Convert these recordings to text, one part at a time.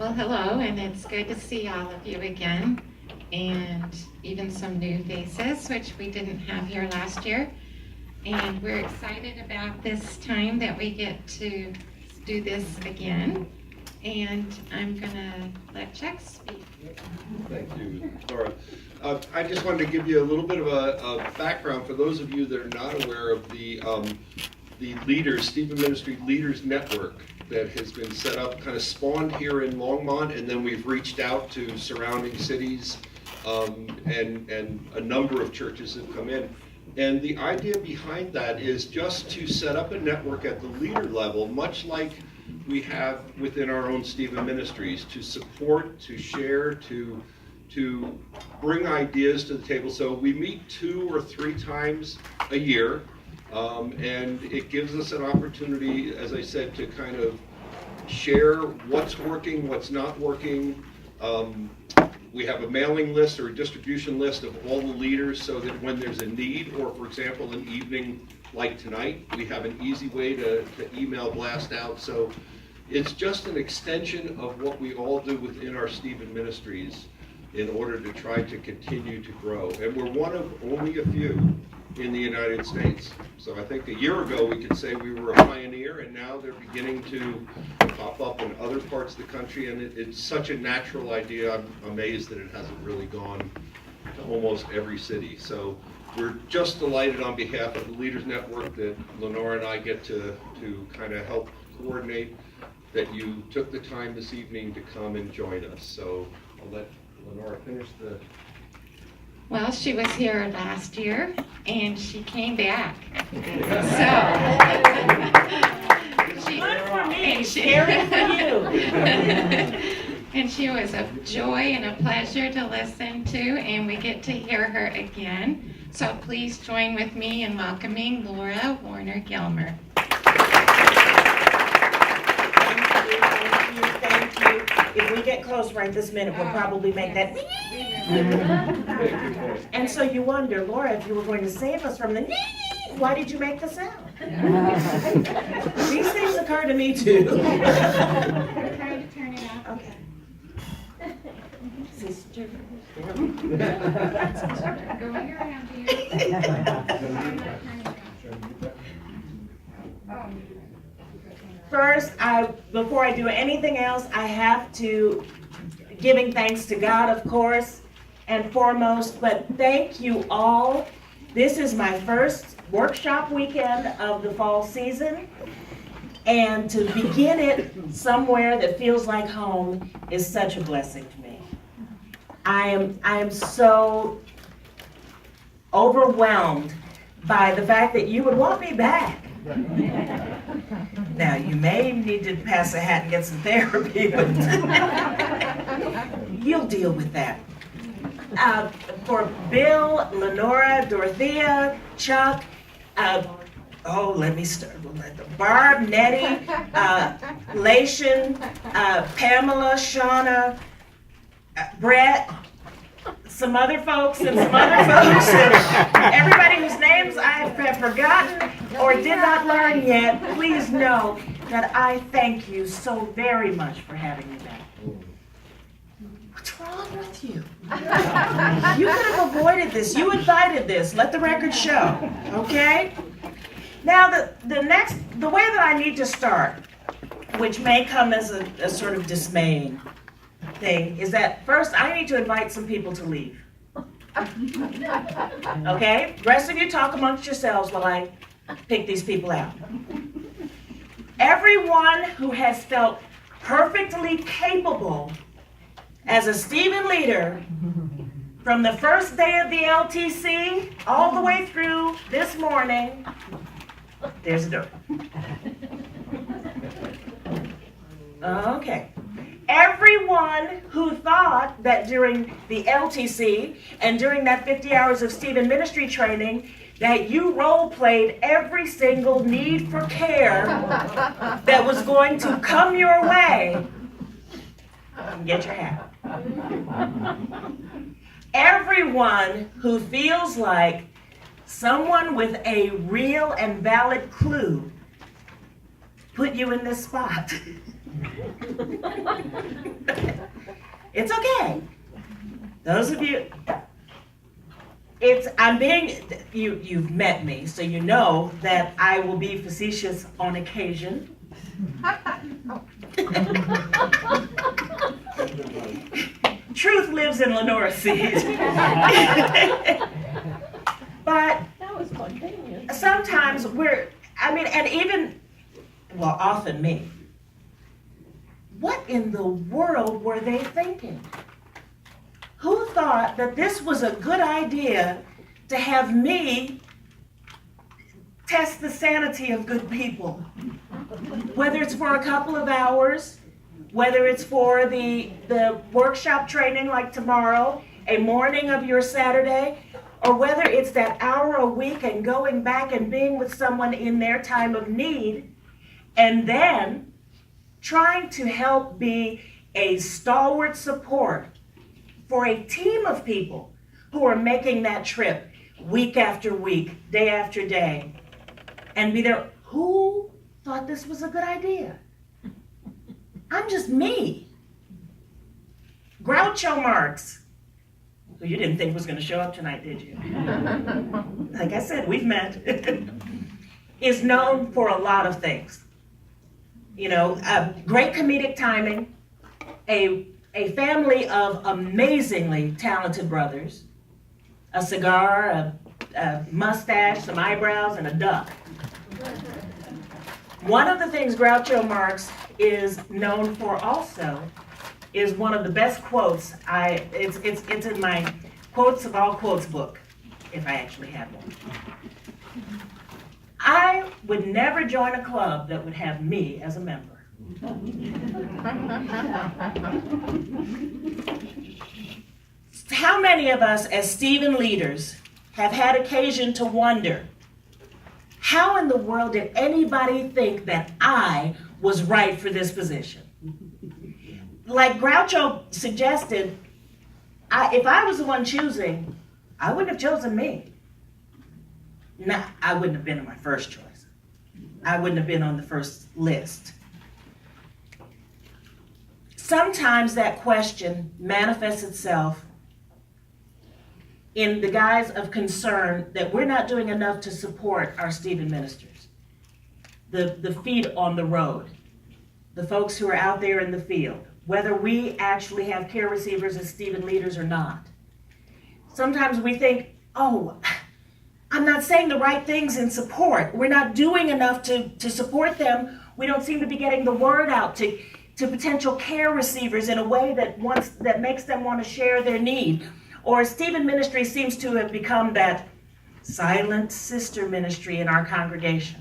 Well, hello, and it's good to see all of you again, and even some new faces, which we didn't have here last year. And we're excited about this time that we get to do this again. And I'm gonna let Chuck speak. Thank you, Laura. I just wanted to give you a little bit of a background for those of you that are not aware of the Leaders, Stephen Ministry Leaders Network that has been set up, kind of spawned here in Longmont, and then we've reached out to surrounding cities, and a number of churches have come in. And the idea behind that is just to set up a network at the leader level, much like we have within our own Stephen Ministries, to support, to share, to bring ideas to the table. So we meet 2 or 3 times a year, and it gives us an opportunity, as I said, to kind of share what's working, what's not working. We have a mailing list or a distribution list of all the leaders, so that when there's a need, or for example, an evening like tonight, we have an easy way to email blast out. So it's just an extension of what we all do within our Stephen Ministries in order to try to continue to grow. And we're one of only a few in the United States. So I think a year ago we could say we were a pioneer, and now they're beginning to pop up in other parts of the country, and it's such a natural idea. I'm amazed that it hasn't really gone to almost every city. So we're just delighted on behalf of the Leaders Network that Lenora and I get to kind of help coordinate, that you took the time this evening to come and join us. So I'll let Lenora finish the... Well, she was here last year, and she came back. So, Good for me, and scary for you. and she was a joy and a pleasure to listen to, and we get to hear her again. So please join with me in welcoming Laura Warner-Gilmer. Thank you. If we get close right this minute, we'll probably make that. And so you wonder, Laura, if you were going to save us from the why did you make the sound? These things occur to me too. I'm trying to turn it off. Okay. Sister. Going around here. First, before I do anything else, I have to giving thanks to God, of course, and foremost, but thank you all. This is my first workshop weekend of the fall season, and to begin it somewhere that feels like home is such a blessing to me. I am so overwhelmed by the fact that you would want me back. Now, you may need to pass a hat and get some therapy, but you'll deal with that. For Bill, Lenora, Dorothea, Chuck, let me start. Barb, Nettie, Lation, Pamela, Shauna, Brett, some other folks, and everybody whose names I have forgotten or did not learn yet, please know that I thank you so very much for having me back. What's wrong with you? You could have avoided this. You invited this. Let the record show, okay? Now, the way that I need to start, which may come as a sort of dismaying thing, is that first I need to invite some people to leave. Okay? The rest of you talk amongst yourselves while I pick these people out. Everyone who has felt perfectly capable as a Stephen leader from the first day of the LTC all the way through this morning, there's a door. Okay. Everyone who thought that during the LTC and during that 50 hours of Stephen Ministry training that you role-played every single need for care that was going to come your way, get your hat. Everyone who feels like someone with a real and valid clue put you in this spot It's okay. Those of you, you've met me, so you know that I will be facetious on occasion. Truth lives in Lenora Seed. But That was spontaneous. sometimes often me. What in the world were they thinking? Who thought that this was a good idea to have me test the sanity of good people? Whether it's for a couple of hours, whether it's for the workshop training like tomorrow, a morning of your Saturday, or whether it's that hour a week and going back and being with someone in their time of need, and then trying to help be a stalwart support for a team of people who are making that trip week after week, day after day, and be there. Who thought this was a good idea? I'm just me. Groucho Marx, who you didn't think was going to show up tonight, did you? Like I said, we've met. Is known for a lot of things. You know, great comedic timing, a family of amazingly talented brothers, a cigar, a mustache, some eyebrows, and a duck. One of the things Groucho Marx is known for also is one of the best quotes. It's in my quotes of all quotes book, if I actually had one. I would never join a club that would have me as a member. How many of us as Stephen leaders have had occasion to wonder, how in the world did anybody think that I was right for this position? Like Groucho suggested, if I was the one choosing, I wouldn't have chosen me. No, I wouldn't have been in my first choice. I wouldn't have been on the first list. Sometimes that question manifests itself in the guise of concern that we're not doing enough to support our Stephen ministers. The feet on the road, the folks who are out there in the field, whether we actually have care receivers as Stephen leaders or not. Sometimes we think, oh, I'm not saying the right things in support. We're not doing enough to support them. We don't seem to be getting the word out to potential care receivers in a way that makes them want to share their need. Or Stephen Ministry seems to have become that silent sister ministry in our congregation.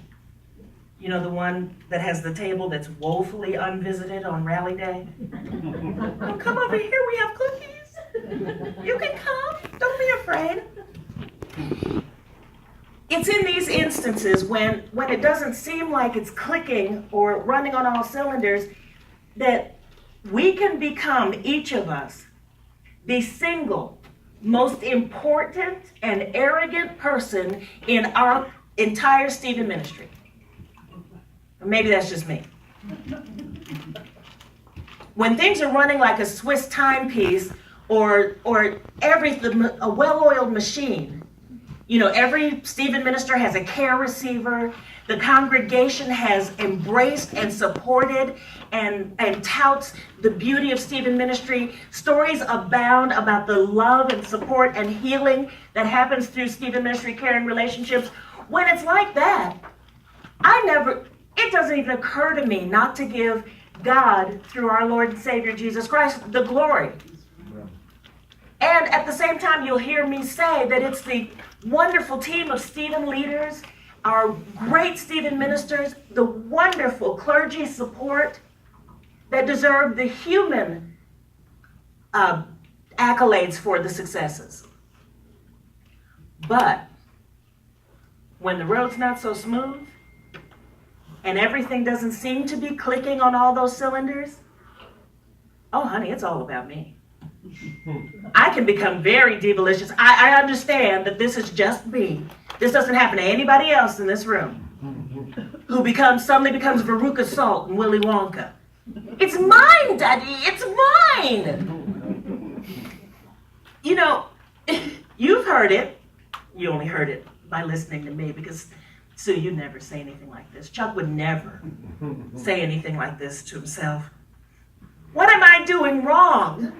You know, the one that has the table that's woefully unvisited on rally day? Oh, come over here, we have cookies. You can come, don't be afraid. It's in these instances when it doesn't seem like it's clicking or running on all cylinders that we can become, each of us, the single most important and arrogant person in our entire Stephen ministry. Or maybe that's just me. When things are running like a Swiss timepiece or a well-oiled machine, you know, every Stephen minister has a care receiver. The congregation has embraced and supported and touts the beauty of Stephen ministry. Stories abound about the love and support and healing that happens through Stephen ministry care and relationships. When it's like that, it doesn't even occur to me not to give God, through our Lord and Savior Jesus Christ, the glory. And at the same time, you'll hear me say that it's the wonderful team of Stephen leaders, our great Stephen ministers, the wonderful clergy support that deserve the human accolades for the successes. But when the road's not so smooth and everything doesn't seem to be clicking on all those cylinders, oh honey, it's all about me. I can become very devalicious. I understand that this is just me. This doesn't happen to anybody else in this room who suddenly becomes Veruca Salt and Willy Wonka. It's mine, Daddy. It's mine. You know, you've heard it. You only heard it by listening to me because, Sue, you'd never say anything like this. Chuck would never say anything like this to himself. What am I doing wrong?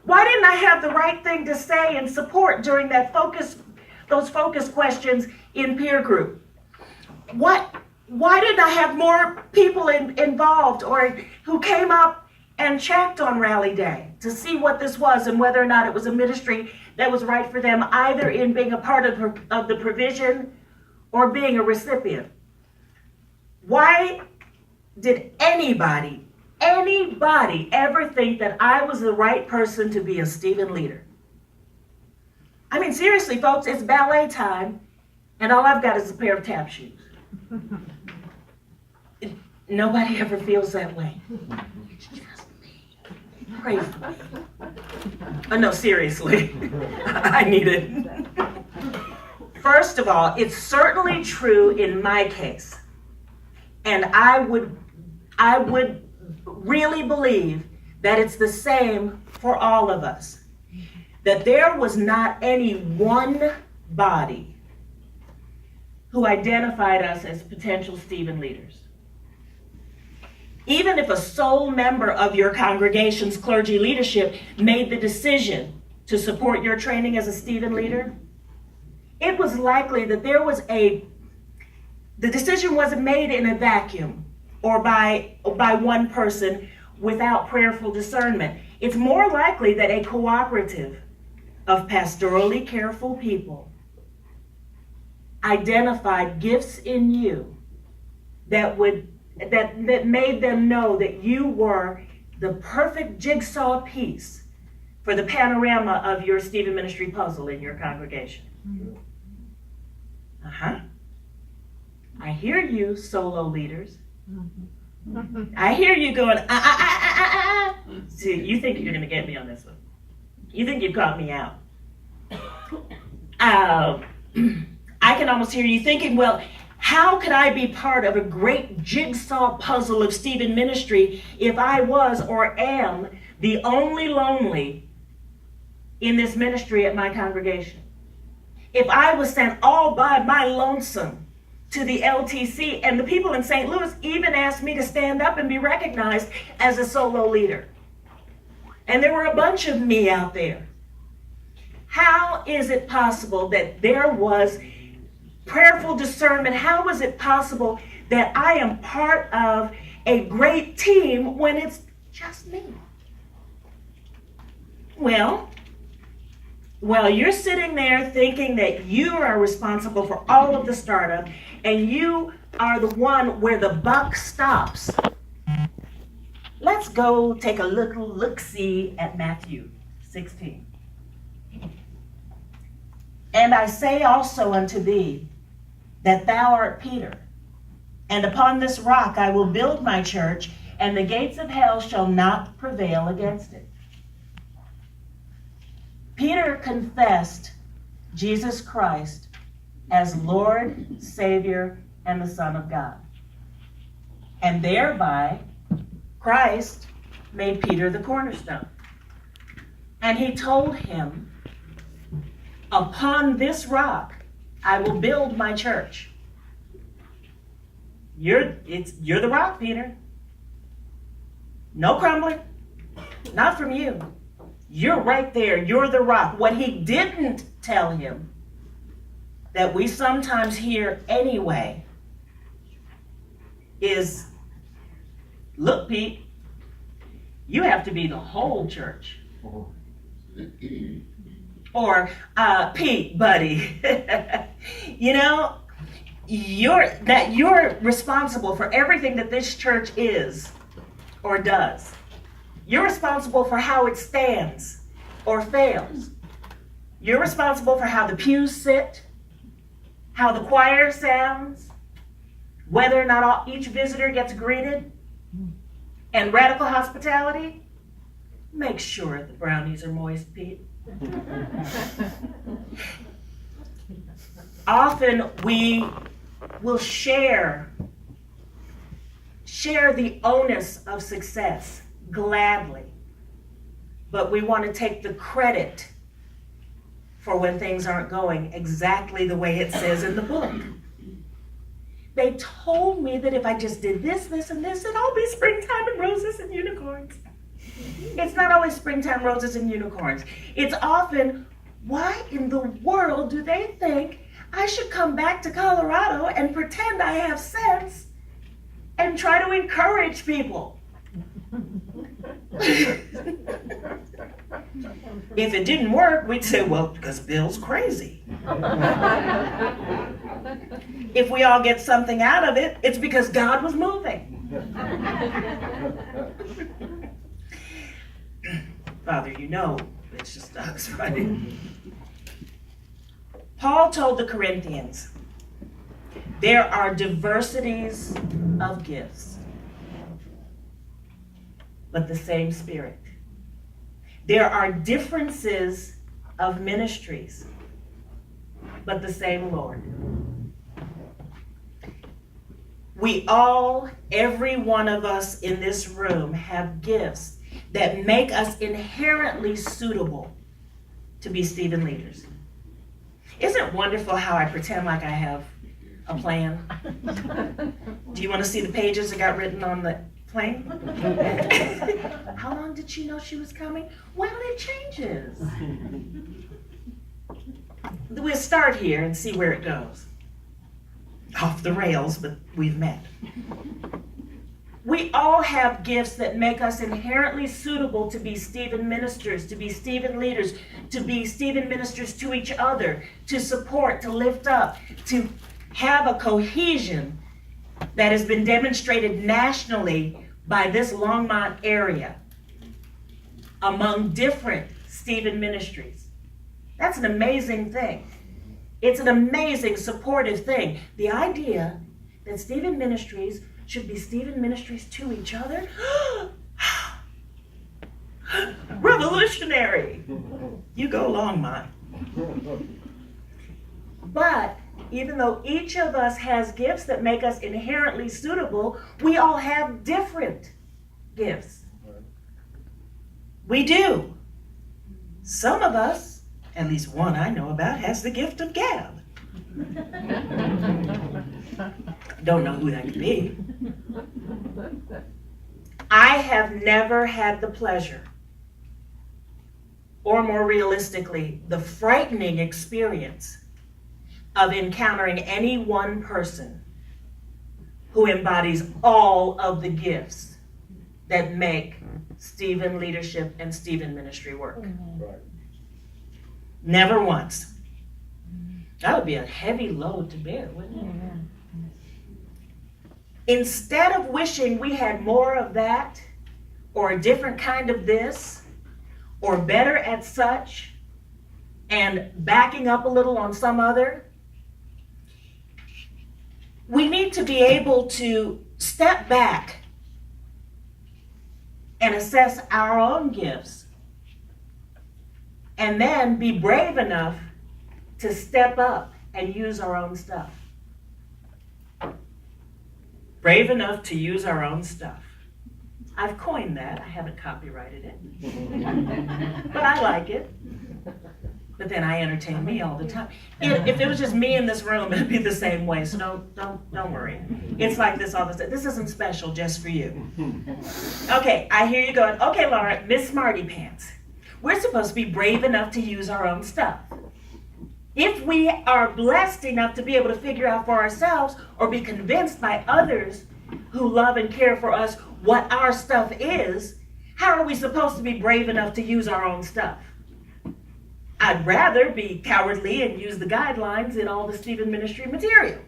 Why didn't I have the right thing to say and support during those focus questions in peer group? Why didn't I have more people involved or who came up and checked on Rally Day to see what this was and whether or not it was a ministry that was right for them, either in being a part of the provision or being a recipient? Why did anybody ever think that I was the right person to be a Stephen leader? I mean, seriously, folks, it's ballet time, and all I've got is a pair of tap shoes. Nobody ever feels that way. It's just me. Pray for me. Oh, no, seriously. I need it. First of all, it's certainly true in my case. And I would really believe that it's the same for all of us. That there was not any one body who identified us as potential Stephen leaders. Even if a sole member of your congregation's clergy leadership made the decision to support your training as a Stephen leader, it was likely that the decision wasn't made in a vacuum or by one person without prayerful discernment. It's more likely that a cooperative of pastorally careful people identified gifts in you that made them know that you were the perfect jigsaw piece for the panorama of your Stephen ministry puzzle in your congregation. I hear you, solo leaders. I hear you going, See, you think you're going to get me on this one. You think you've caught me out. I can almost hear you thinking, well, how could I be part of a great jigsaw puzzle of Stephen ministry if I was or am the only lonely in this ministry at my congregation? If I was sent all by my lonesome to the LTC and the people in St. Louis even asked me to stand up and be recognized as a solo leader. And there were a bunch of me out there. How is it possible that there was prayerful discernment? How was it possible that I am part of a great team when it's just me? Well, you're sitting there thinking that you are responsible for all of the startup and you are the one where the buck stops. Let's go take a little look-see at Matthew 16. And I say also unto thee that thou art Peter, and upon this rock I will build my church, and the gates of hell shall not prevail against it. Peter confessed Jesus Christ as Lord, Savior, and the Son of God. And thereby, Christ made Peter the cornerstone. And he told him, upon this rock, I will build my church. You're the rock, Peter. No crumbling. Not from you. You're right there. You're the rock. What he didn't tell him, that we sometimes hear anyway, is, look, Pete, you have to be the whole church. Or, Pete, buddy, you're responsible for everything that this church is or does. You're responsible for how it stands or fails. You're responsible for how the pews sit, how the choir sounds, whether or not each visitor gets greeted, and radical hospitality. Make sure the brownies are moist, Pete. Often we will share share the onus of success gladly, but we want to take the credit for when things aren't going exactly the way it says in the book. They told me that if I just did this, this, and this, it'd all be springtime and roses and unicorns. It's not always springtime roses and unicorns. It's often, why in the world do they think I should come back to Colorado and pretend I have sense and try to encourage people? If it didn't work, we'd say, well, because Bill's crazy. If we all get something out of it, it's because God was moving. Father, you know, it's just us, right? Paul told the Corinthians, there are diversities of gifts, but the same Spirit. There are differences of ministries, but the same Lord. We all, every one of us in this room, have gifts that make us inherently suitable to be Stephen leaders. Isn't it wonderful how I pretend like I have a plan? Do you want to see the pages that got written on the plane? How long did she know she was coming? Well, it changes. We'll start here and see where it goes. Off the rails, but we've met. We all have gifts that make us inherently suitable to be Stephen ministers, to be Stephen leaders, to be Stephen ministers to each other, to support, to lift up, to have a cohesion that has been demonstrated nationally by this Longmont area among different Stephen ministries. That's an amazing thing. It's an amazing supportive thing. The idea that Stephen ministries should be Stephen ministries to each other? Revolutionary! You go Longmont. But even though each of us has gifts that make us inherently suitable, we all have different gifts. We do. Some of us, at least one I know about, has the gift of gab. Don't know who that could be. I have never had the pleasure, or more realistically, the frightening experience of encountering any one person who embodies all of the gifts that make Stephen leadership and Stephen ministry work. Right. Never once. That would be a heavy load to bear, wouldn't it? Instead of wishing we had more of that, or a different kind of this, or better at such, and backing up a little on some other, we need to be able to step back and assess our own gifts, and then be brave enough to step up and use our own stuff. Brave enough to use our own stuff. I've coined that. I haven't copyrighted it. But I like it. But then I entertain me all the time. If it was just me in this room, it'd be the same way. So don't worry. It's like this all the time. This isn't special just for you. Okay, I hear you going, okay, Laura, Miss Smarty Pants. We're supposed to be brave enough to use our own stuff. If we are blessed enough to be able to figure out for ourselves or be convinced by others who love and care for us what our stuff is, how are we supposed to be brave enough to use our own stuff? I'd rather be cowardly and use the guidelines in all the Stephen ministry material.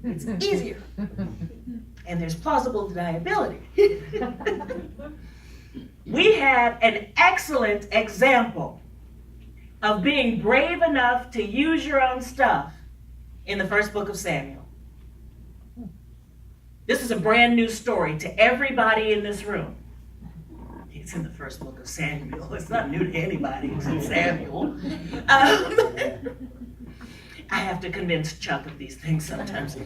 It's easier. And there's plausible deniability. We have an excellent example of being brave enough to use your own stuff in the first book of Samuel. This is a brand new story to everybody in this room. It's in the first book of Samuel. It's not new to anybody. It's in Samuel. I have to convince Chuck of these things sometimes.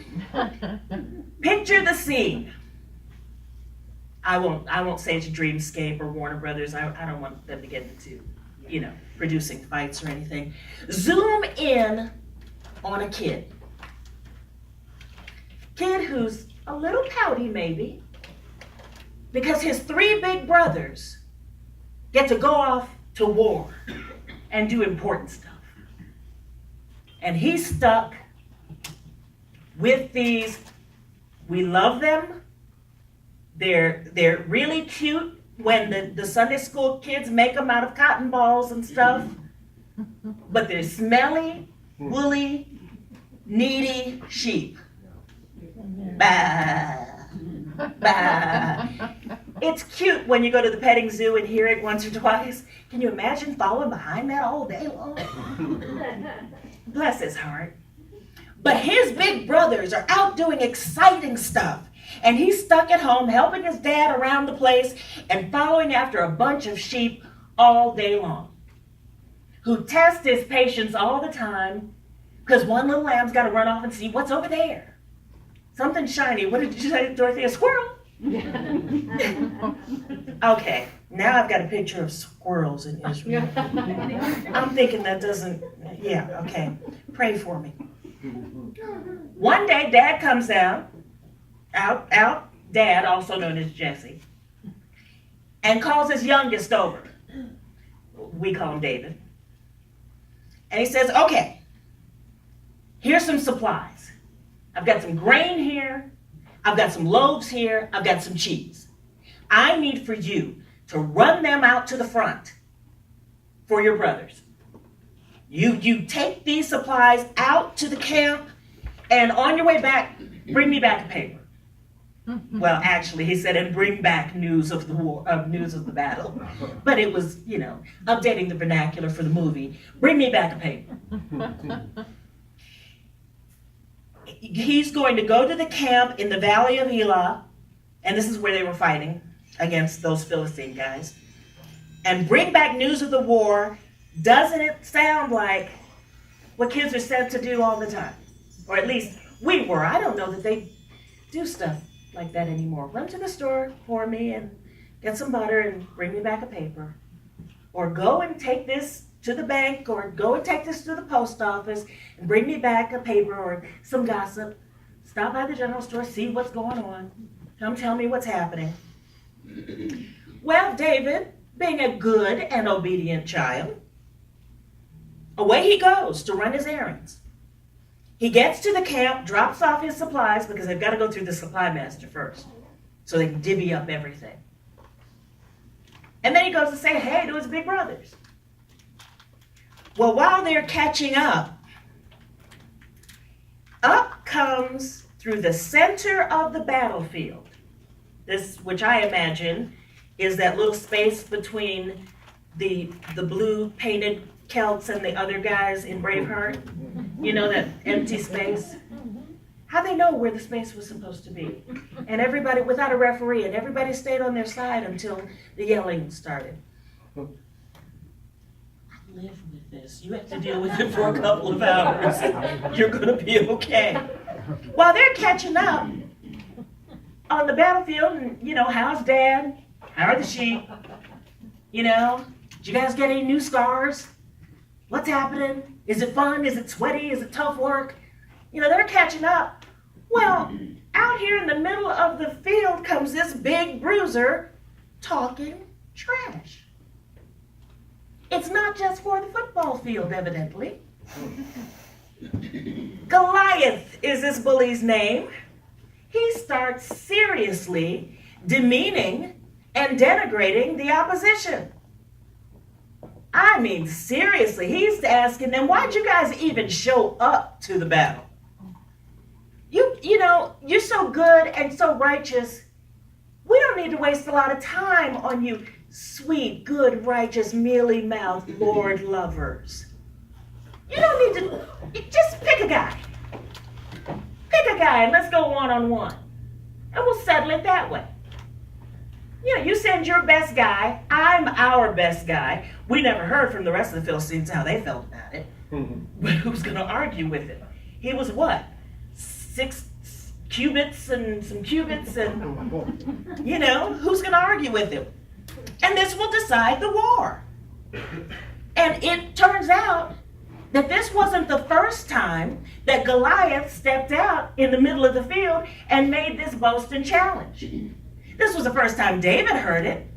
Picture the scene. I won't say it's Dreamscape or Warner Brothers. I don't want them to get into, producing fights or anything. Zoom in on a kid. Kid who's a little pouty maybe, because his 3 big brothers get to go off to war and do important stuff. And he's stuck with these, we love them. They're really cute when the Sunday school kids make them out of cotton balls and stuff. But they're smelly, woolly, needy sheep. Bah, bah. It's cute when you go to the petting zoo and hear it once or twice. Can you imagine following behind that all day long? Bless his heart. But his big brothers are out doing exciting stuff. And he's stuck at home helping his dad around the place and following after a bunch of sheep all day long, who test his patience all the time because one little lamb's got to run off and see what's over there. Something shiny. What did you say, Dorothy? A squirrel? Okay, now I've got a picture of squirrels in Israel. I'm thinking that doesn't, yeah, okay. Pray for me. One day, Dad comes out, Dad, also known as Jesse, and calls his youngest over. We call him David. And he says, okay, here's some supplies. I've got some grain here. I've got some loaves here. I've got some cheese. I need for you to run them out to the front for your brothers. You take these supplies out to the camp, and on your way back, bring me back a paper. Well, actually, he said, and bring back news of the war, news of the battle. But it was, updating the vernacular for the movie. Bring me back a paper. He's going to go to the camp in the Valley of Elah, and this is where they were fighting against those Philistine guys, and bring back news of the war. Doesn't it sound like what kids are said to do all the time? Or at least we were. I don't know that they do stuff like that anymore. Run to the store for me and get some butter and bring me back a paper. Or go and take this to the bank, or go and take this to the post office and bring me back a paper or some gossip. Stop by the general store, see what's going on. Come tell me what's happening. Well, David, being a good and obedient child, away he goes to run his errands. He gets to the camp, drops off his supplies, because they've got to go through the supply master first, so they can divvy up everything. And then he goes to say hey to his big brothers. Well, while they're catching up comes through the center of the battlefield, this, which I imagine is that little space between the blue painted Celts and the other guys in Braveheart, that empty space. How'd they know where the space was supposed to be? And everybody, without a referee, and everybody stayed on their side until the yelling started. Live with this. You have to deal with it for a couple of hours. You're going to be okay. While they're catching up on the battlefield, and, how's Dad? How are the sheep? Did you guys get any new scars? What's happening? Is it fun? Is it sweaty? Is it tough work? They're catching up. Well, out here in the middle of the field comes this big bruiser talking trash. It's not just for the football field, evidently. Goliath is this bully's name. He starts seriously demeaning and denigrating the opposition. I mean, seriously, he's asking them, why'd you guys even show up to the battle? You're so good and so righteous. We don't need to waste a lot of time on you sweet, good, righteous, mealy-mouthed Lord lovers. You don't need to, just pick a guy. Pick a guy and let's go one-on-one. And we'll settle it that way. You send your best guy, I'm our best guy. We never heard from the rest of the Philistines how they felt about it. But who's going to argue with it? He was what? cubits and some cubits and, you know, who's going to argue with him? And this will decide the war. And it turns out that this wasn't the first time that Goliath stepped out in the middle of the field and made this boast and challenge. This was the first time David heard it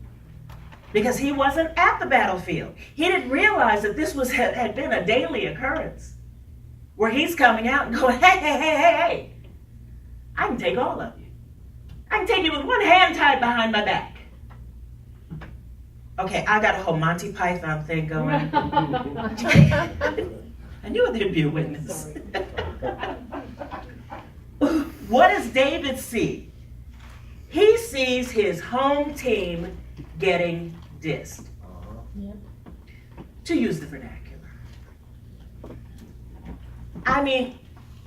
because he wasn't at the battlefield. He didn't realize that this had been a daily occurrence where he's coming out and going, hey, I can take all of you. I can take you with one hand tied behind my back. Okay, I got a whole Monty Python thing going. I knew there'd be a witness. What does David see? He sees his home team getting dissed. To use the vernacular. I mean,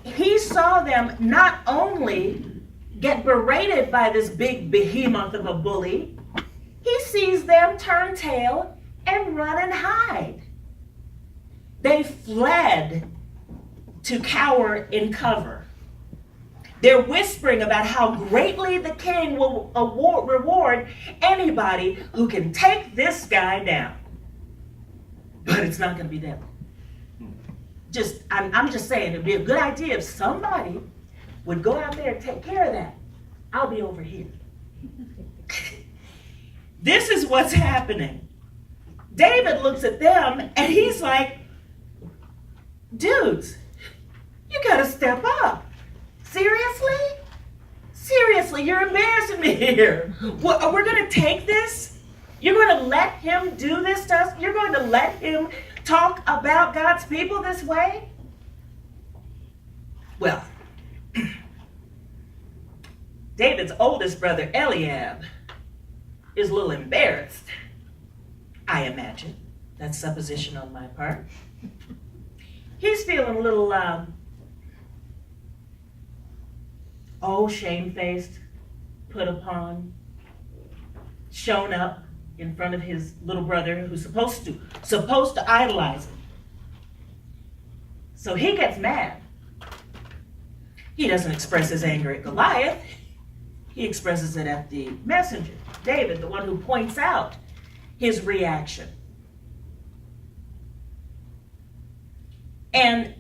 he saw them not only get berated by this big behemoth of a bully, he sees them turn tail and run and hide. They fled to cower in cover. They're whispering about how greatly the king will reward anybody who can take this guy down. But it's not going to be them. I'm just saying, it'd be a good idea if somebody would go out there and take care of that. I'll be over here. This is what's happening. David looks at them and he's like, dudes, you gotta step up. Seriously? Seriously, you're embarrassing me here. What, we're gonna take this? You're gonna let him do this to us? You're going to let him talk about God's people this way? Well, David's oldest brother, Eliab, is a little embarrassed, I imagine. That's supposition on my part. He's feeling a little, shamefaced, put upon, shown up in front of his little brother who's supposed to idolize him. So he gets mad. He doesn't express his anger at Goliath. He expresses it at the messenger, David, the one who points out his reaction. And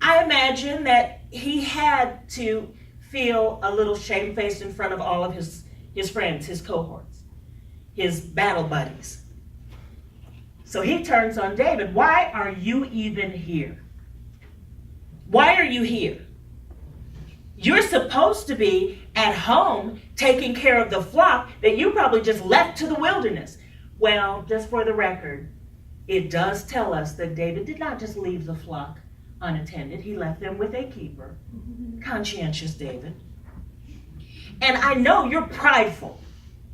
I imagine that he had to feel a little shamefaced in front of all of his friends, his cohorts, his battle buddies. So he turns on David. Why are you even here? Why are you here? You're supposed to be at home taking care of the flock that you probably just left to the wilderness. Well, just for the record, it does tell us that David did not just leave the flock unattended. He left them with a keeper. Conscientious David. And I know you're prideful.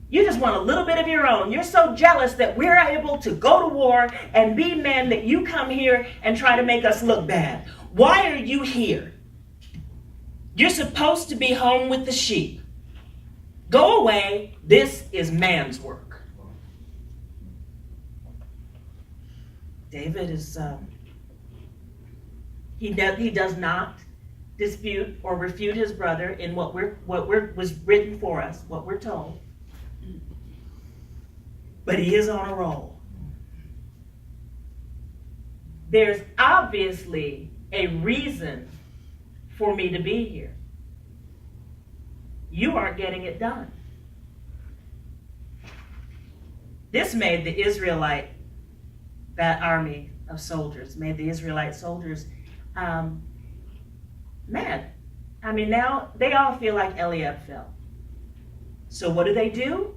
You just want a little bit of your own. You're so jealous that we're able to go to war and be men that you come here and try to make us look bad. Why are you here? You're supposed to be home with the sheep. Go away. This is man's work. David is, he does not dispute or refute his brother in what was written for us, what we're told. But he is on a roll. There's obviously a reason for me to be here. You aren't getting it done. This made the Israelite, that army of soldiers, made the Israelite soldiers mad. I mean, now they all feel like Eliab felt. So what do?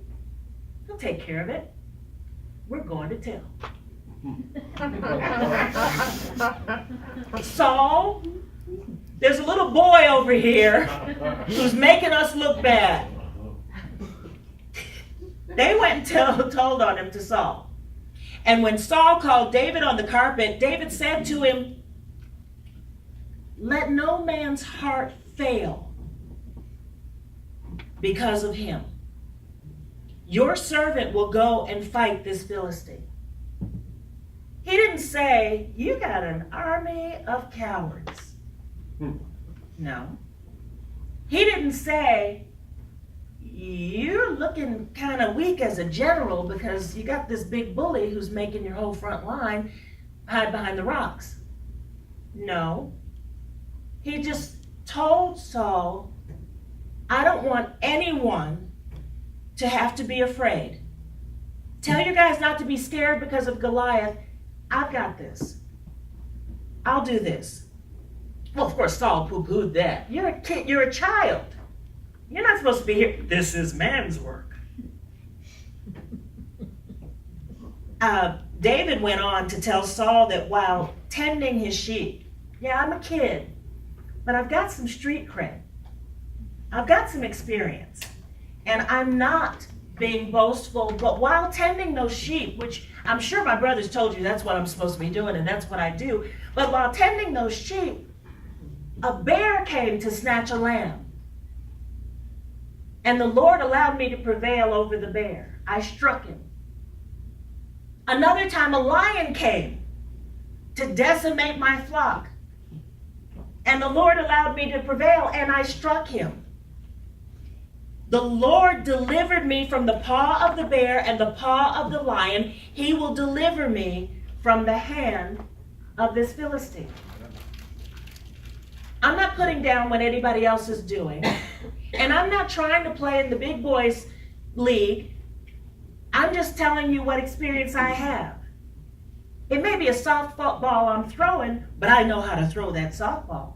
They'll take care of it. We're going to tell. Saul, there's a little boy over here who's making us look bad. They went and told on him to Saul. And when Saul called David on the carpet, David said to him, "Let no man's heart fail because of him. Your servant will go and fight this Philistine." He didn't say, "You got an army of cowards." No. He didn't say, you're looking kind of weak as a general because you got this big bully who's making your whole front line hide behind the rocks. No. He just told Saul, I don't want anyone to have to be afraid. Tell your guys not to be scared because of Goliath. I've got this. I'll do this. Well, of course, Saul poo-pooed that. You're a kid, you're a child. You're not supposed to be here. This is man's work. David went on to tell Saul that while tending his sheep, yeah, I'm a kid, but I've got some street cred. I've got some experience. And I'm not being boastful, but while tending those sheep, which I'm sure my brothers told you that's what I'm supposed to be doing and that's what I do, but while tending those sheep, a bear came to snatch a lamb. And the Lord allowed me to prevail over the bear. I struck him. Another time a lion came to decimate my flock. And the Lord allowed me to prevail and I struck him. The Lord delivered me from the paw of the bear and the paw of the lion. He will deliver me from the hand of this Philistine. I'm not putting down what anybody else is doing. And I'm not trying to play in the big boys league. I'm just telling you what experience I have. It may be a softball I'm throwing, but I know how to throw that softball.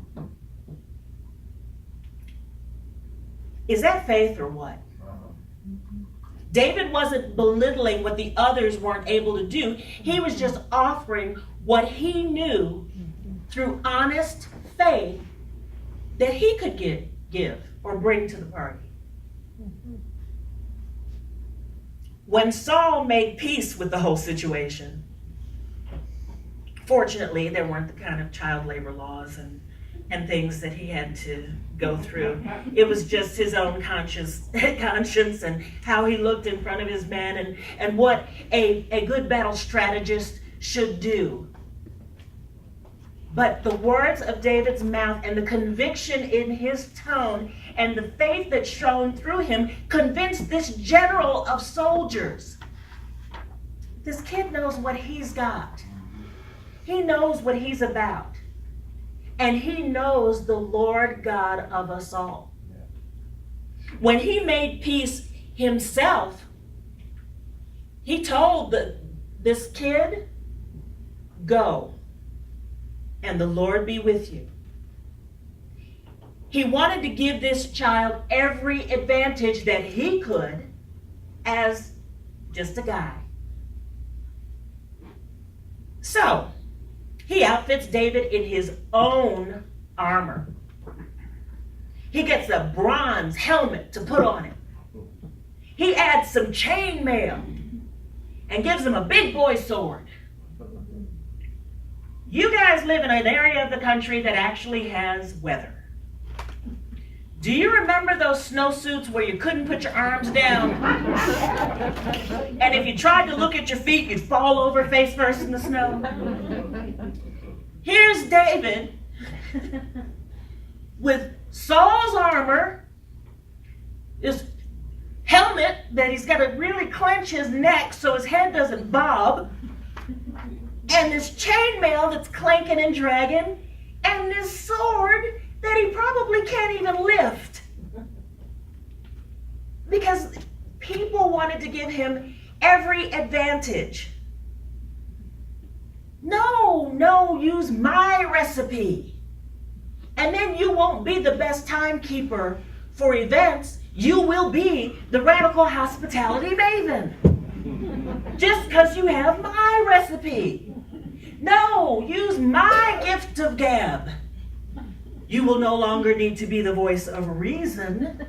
Is that faith or what? David wasn't belittling what the others weren't able to do. He was just offering what he knew through honest faith that he could give or bring to the party. When Saul made peace with the whole situation, fortunately, there weren't the kind of child labor laws and things that he had to go through. It was just his own conscience and how he looked in front of his men and what a good battle strategist should do. But the words of David's mouth and the conviction in his tone and the faith that shone through him convinced this general of soldiers. This kid knows what he's got. He knows what he's about. And he knows the Lord God of us all. When he made peace himself, he told this kid, go, and the Lord be with you. He wanted to give this child every advantage that he could as just a guy. So, he outfits David in his own armor. He gets a bronze helmet to put on him. He adds some chainmail and gives him a big boy sword. You guys live in an area of the country that actually has weather. Do you remember those snowsuits where you couldn't put your arms down? And if you tried to look at your feet, you'd fall over face first in the snow? Here's David with Saul's armor, his helmet that he's got to really clench his neck so his head doesn't bob, and this chainmail that's clanking and dragging, and this sword that he probably can't even lift. Because people wanted to give him every advantage. No, use my recipe. And then you won't be the best timekeeper for events. You will be the radical hospitality maven. Just because you have my recipe. No, use my gift of gab. You will no longer need to be the voice of reason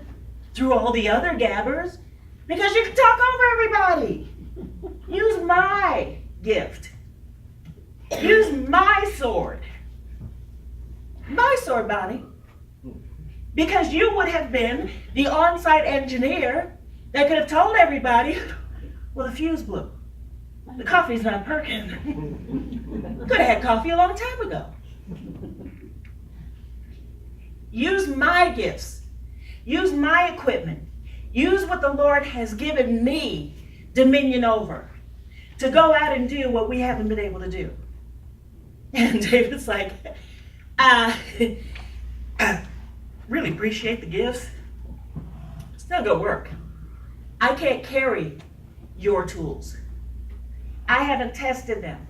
through all the other gabbers because you can talk over everybody. Use my gift. Use my sword. My sword, Bonnie. Because you would have been the on-site engineer that could have told everybody, well, the fuse blew. The coffee's not perking. Could have had coffee a long time ago. Use my gifts use my equipment, use what the Lord has given me dominion over to go out and do what we haven't been able to do. And David's like, really appreciate the gifts. Still go work. I can't carry your tools. I haven't tested them.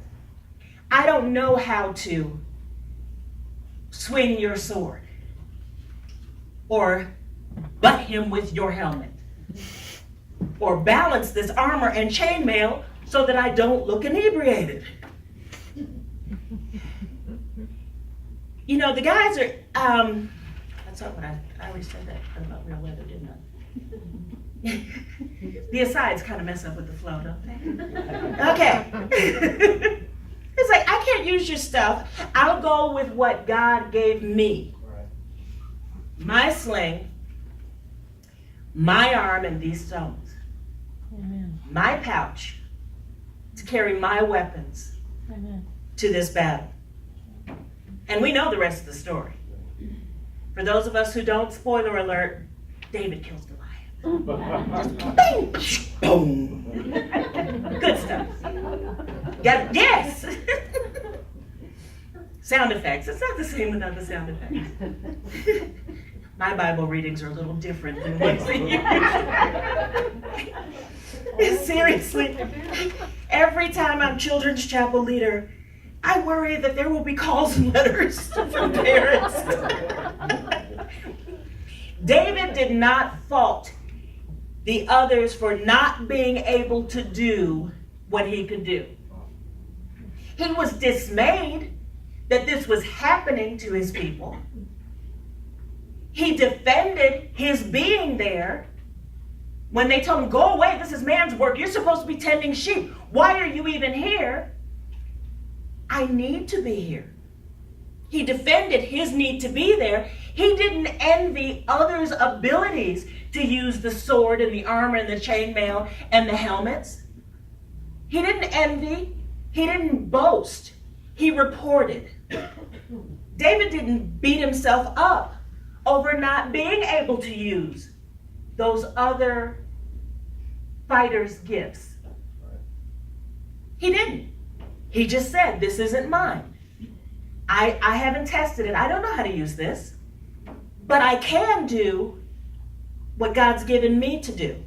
I don't know how to swing your sword or butt him with your helmet or balance this armor and chainmail so that I don't look inebriated. You know, the guys are, that's not what I already said that about real weather, didn't I? The asides kind of mess up with the flow, don't they? Okay. It's like, I can't use your stuff. I'll go with what God gave me. My sling, my arm, and these stones. Amen. My pouch to carry my weapons. Amen. To this battle. And we know the rest of the story. For those of us who don't, spoiler alert, David kills Goliath. Bing! Boom! Good stuff. Yes! Sound effects. It's not the same without the sound effects. My Bible readings are a little different than what's used. Seriously. Every time I'm children's chapel leader, I worry that there will be calls and letters from parents. David did not fault the others for not being able to do what he could do. He was dismayed that this was happening to his people. He defended his being there when they told him, go away, this is man's work. You're supposed to be tending sheep. Why are you even here? I need to be here. He defended his need to be there. He didn't envy others' abilities to use the sword and the armor and the chainmail and the helmets. He didn't envy. He didn't boast. He reported. David didn't beat himself up over not being able to use those other fighters' gifts. He didn't. He just said, this isn't mine. I haven't tested it. I don't know how to use this. But I can do what God's given me to do.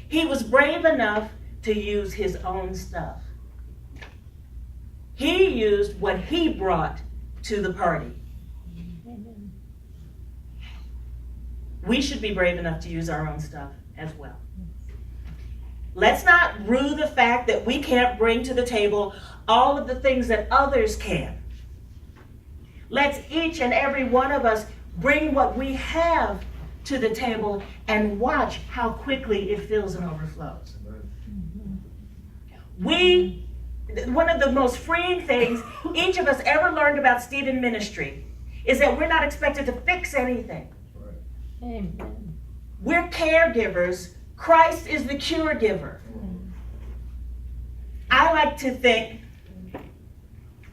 He was brave enough to use his own stuff. He used what he brought to the party. We should be brave enough to use our own stuff as well. Let's not rue the fact that we can't bring to the table all of the things that others can. Let's each and every one of us bring what we have to the table and watch how quickly it fills and overflows. One of the most freeing things each of us ever learned about Stephen Ministry is that we're not expected to fix anything. Amen. We're caregivers. Christ is the cure giver. I like to think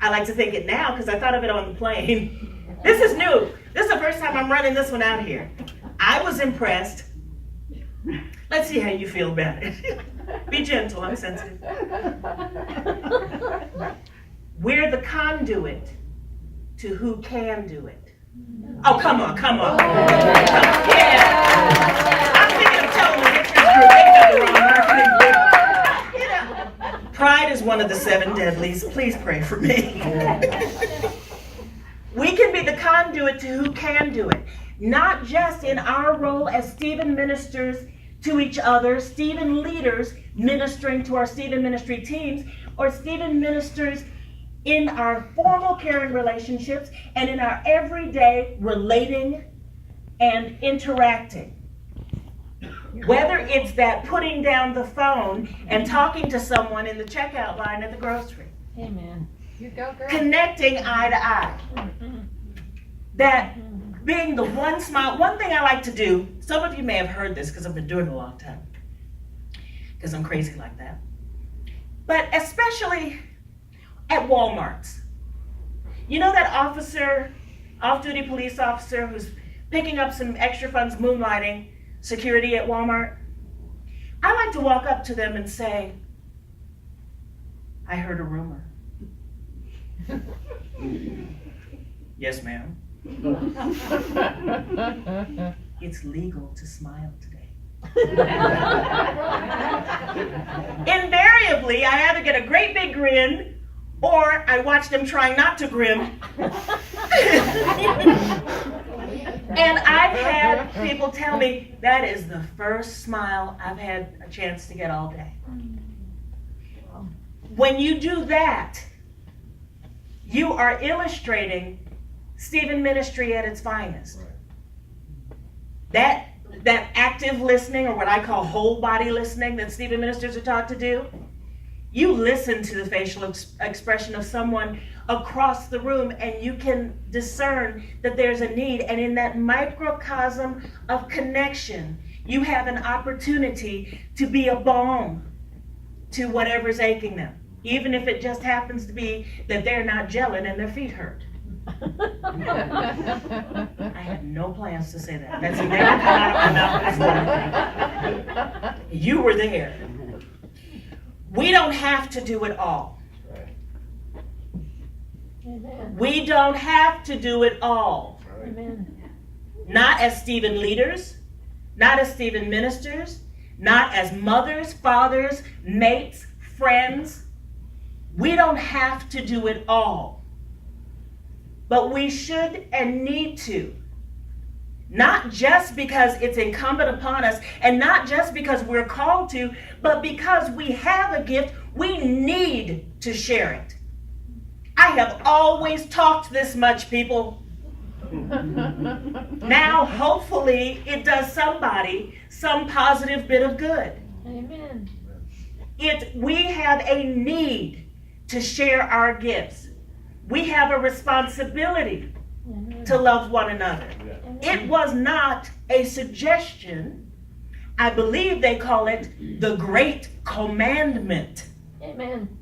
it now because I thought of it on the plane. This is new. This is the first time I'm running this one out here. I was impressed. Let's see how you feel about it. Be gentle, I'm sensitive. We're the conduit to who can do it. Oh, come on. Yeah. I'm thinking of telling the Hitchens group they got the wrong marketing. You know, pride is one of the 7 deadlies. Please pray for me. We can be the conduit to who can do it. Not just in our role as Stephen ministers to each other, Stephen leaders ministering to our Stephen ministry teams, or Stephen ministers in our formal caring relationships and in our everyday relating and interacting. Whether it's that putting down the phone and talking to someone in the checkout line at the grocery. Amen. You go, girl. Connecting eye to eye. That being the one smile. One thing I like to do, some of you may have heard this because I've been doing it a long time, because I'm crazy like that. But especially at Walmarts. You know that officer, off-duty police officer who's picking up some extra funds, moonlighting, security at Walmart, I like to walk up to them and say, I heard a rumor. Yes, ma'am. It's legal to smile today. Invariably, I either get a great big grin or I watch them trying not to grin. And I've had people tell me that is the first smile I've had a chance to get all day. When you do that, you are illustrating Stephen Ministry at its finest. That active listening, or what I call whole body listening that Stephen ministers are taught to do, you listen to the facial expression of someone across the room and you can discern that there's a need. And in that microcosm of connection, you have an opportunity to be a balm to whatever's aching them, even if it just happens to be that they're not gelling and their feet hurt. I had no plans to say that. That's never come out of my mouth. You were there. We don't have to do it all. Amen. We don't have to do it all. Amen. Not as Stephen leaders, not as Stephen ministers, not as mothers, fathers, mates, friends. We don't have to do it all. But we should and need to. Not just because it's incumbent upon us, and not just because we're called to, but because we have a gift, we need to share it. I have always talked this much, people. Now, hopefully, it does somebody some positive bit of good. Amen. We have a need to share our gifts. We have a responsibility Amen. to love one another. Amen. It was not a suggestion. I believe they call it the Great Commandment. Amen.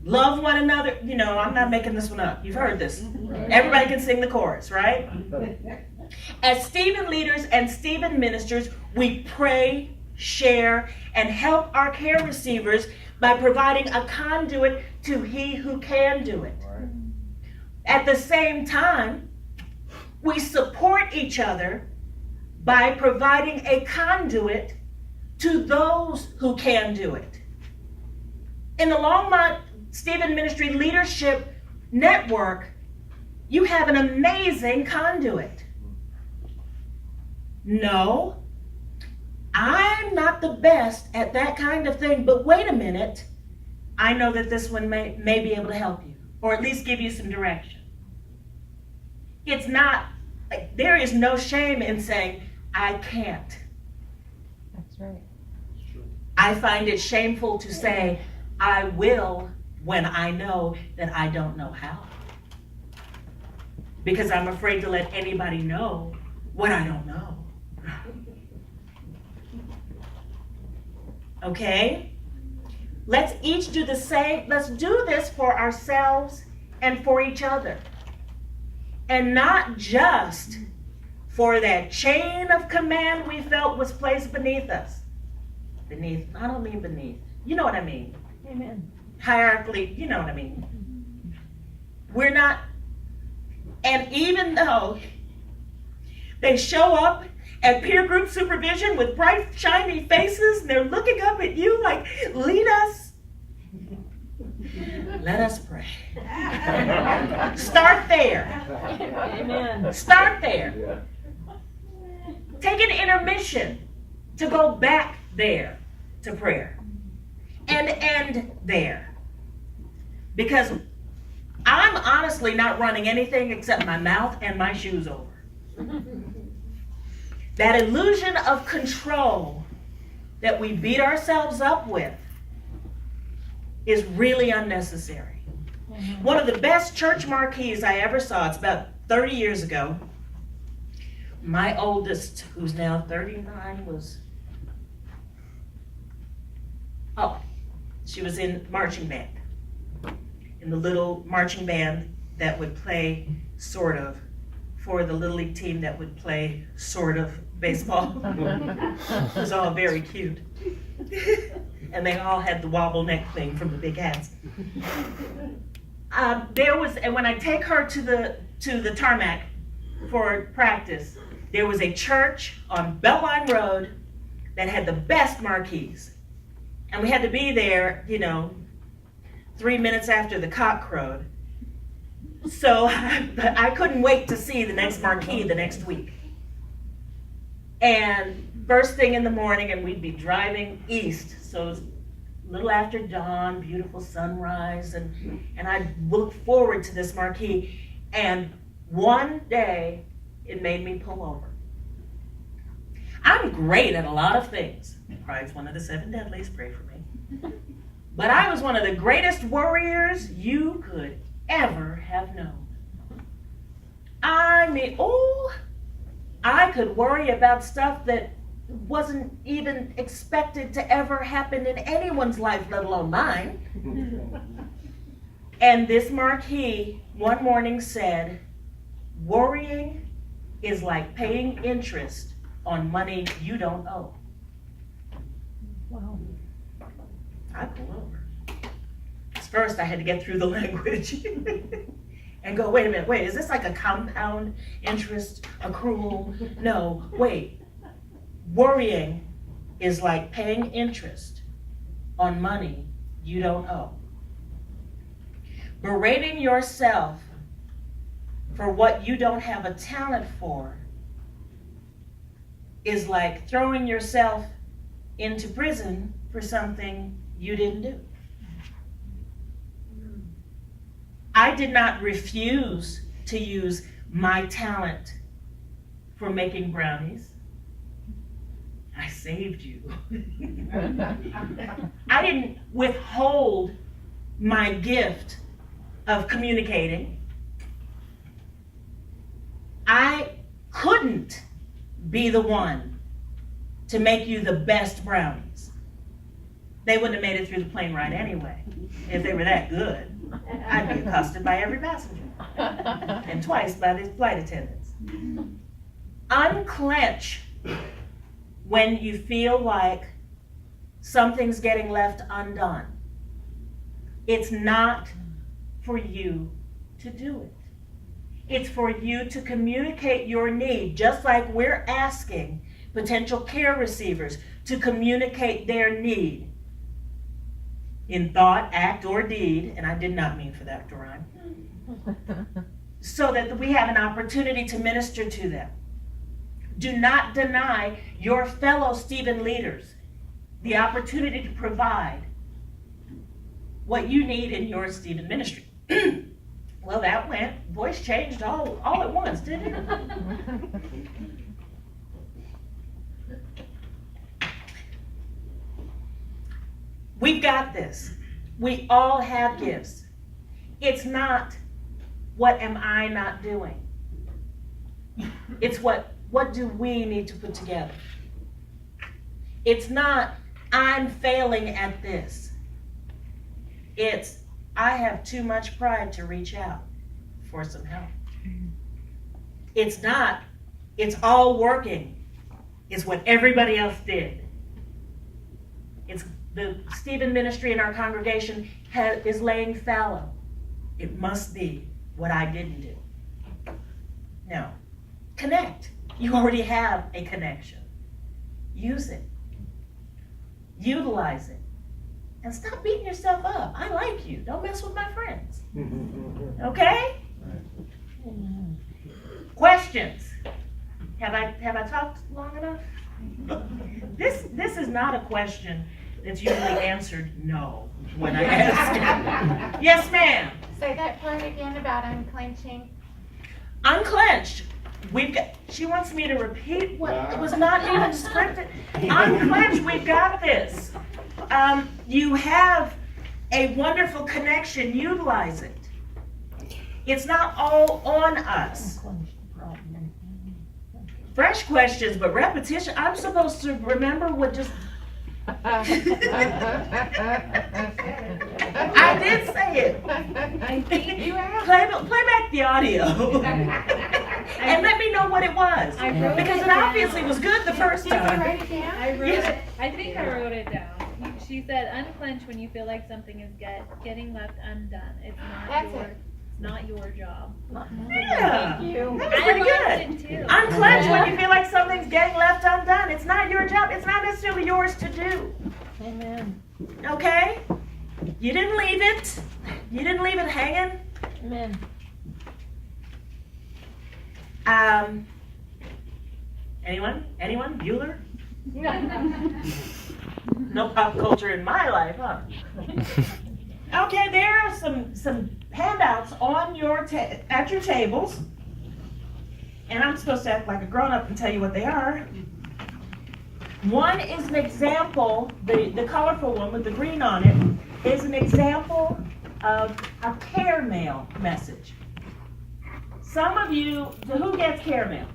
Love one another. You know, I'm not making this one up. You've heard this. Everybody can sing the chorus, right? As Stephen leaders and Stephen ministers, we pray, share, and help our care receivers by providing a conduit to he who can do it. At the same time, we support each other by providing a conduit to those who can do it. In the Longmont Stephen Ministry Leadership Network, you have an amazing conduit. No, I'm not the best at that kind of thing, but wait a minute. I know that this one may be able to help you, or at least give you some direction. It's not, there is no shame in saying, I can't. That's right. I find it shameful to say, I will, when I know that I don't know how. Because I'm afraid to let anybody know what I don't know. Okay? Let's each do the same. Let's do this for ourselves and for each other. And not just for that chain of command we felt was placed beneath us. Beneath, I don't mean beneath. You know what I mean. Amen. Hierarchically, you know what I mean. We're not, and even though they show up at peer group supervision with bright, shiny faces, and they're looking up at you like, lead us. Let us pray. Start there. Amen. Start there. Take an intermission to go back there to prayer. And end there. Because I'm honestly not running anything except my mouth and my shoes over. That illusion of control that we beat ourselves up with is really unnecessary. One of the best church marquees I ever saw, it's about 30 years ago. My oldest, who's now 39, she was in marching band. In the little marching band that would play sort of for the Little League team that would play sort of baseball. It was all very cute. And they all had the wobble neck thing from the big hats. And when I take her to the tarmac for practice, there was a church on Beltline Road that had the best marquees. And we had to be there, 3 minutes after the cock crowed. So I couldn't wait to see the next marquee the next week. And first thing in the morning, and we'd be driving east, so it was a little after dawn, beautiful sunrise, and I looked forward to this marquee. And one day, it made me pull over. I'm great at a lot of things. Pride's one of the 7 deadlies, pray for me. But I was one of the greatest worriers you could ever have known. I mean, I could worry about stuff that wasn't even expected to ever happen in anyone's life, let alone mine. And this marquee one morning said, worrying is like paying interest on money you don't owe. Wow. I pulled over. First, I had to get through the language and go, wait a minute, is this like a compound interest accrual? No, wait. Worrying is like paying interest on money you don't owe. Berating yourself for what you don't have a talent for is like throwing yourself into prison for something you didn't do. I did not refuse to use my talent for making brownies. I saved you. I didn't withhold my gift of communicating. I couldn't be the one to make you the best brownies. They wouldn't have made it through the plane ride anyway. If they were that good, I'd be accosted by every passenger and twice by the flight attendants. Unclench when you feel like something's getting left undone. It's not for you to do it. It's for you to communicate your need, just like we're asking potential care receivers to communicate their need in thought, act, or deed, and I did not mean for that to rhyme, so that we have an opportunity to minister to them. Do not deny your fellow Stephen leaders the opportunity to provide what you need in your Stephen ministry. Well, that voice changed all at once, didn't it? We've got this. We all have gifts. It's not, what am I not doing? It's what do we need to put together? It's not, I'm failing at this. It's, I have too much pride to reach out for some help. It's not, it's all working. It's what everybody else did. It's the Stephen ministry in our congregation is laying fallow. It must be what I didn't do. No. Connect. You already have a connection. Use it. Utilize it. And stop beating yourself up. I like you. Don't mess with my friends. Okay? Questions? Have I talked long enough? This is not a question that's usually answered no when I ask it. Yes, ma'am. Say that part again about unclenching. Unclenched. She wants me to repeat what was not even scripted. Unclenched, we've got this. You have a wonderful connection, utilize it. It's not all on us. Fresh questions, but repetition. I'm supposed to remember what just... I did say it. You have. Play back the audio. And let me know what it was. I wrote Because it down. obviously was good the first Did you time. write it down? I wrote Yes. it. I think I wrote it down. She said, "Unclench when you feel like something is getting left undone. It's not your job." Yeah. Thank you. That was pretty I good. loved it too. Unclench when you feel like something's getting left undone. It's not your job. It's not necessarily yours to do. Amen. Okay? You didn't leave it. You didn't leave it hanging. Amen. Anyone? Anyone? Bueller? No pop culture in my life, huh? Okay, there are some handouts on your at your tables, and I'm supposed to act like a grown-up and tell you what they are. One is an example. The colorful one with the green on it is an example of a care mail message. Some of you, who gets care mail?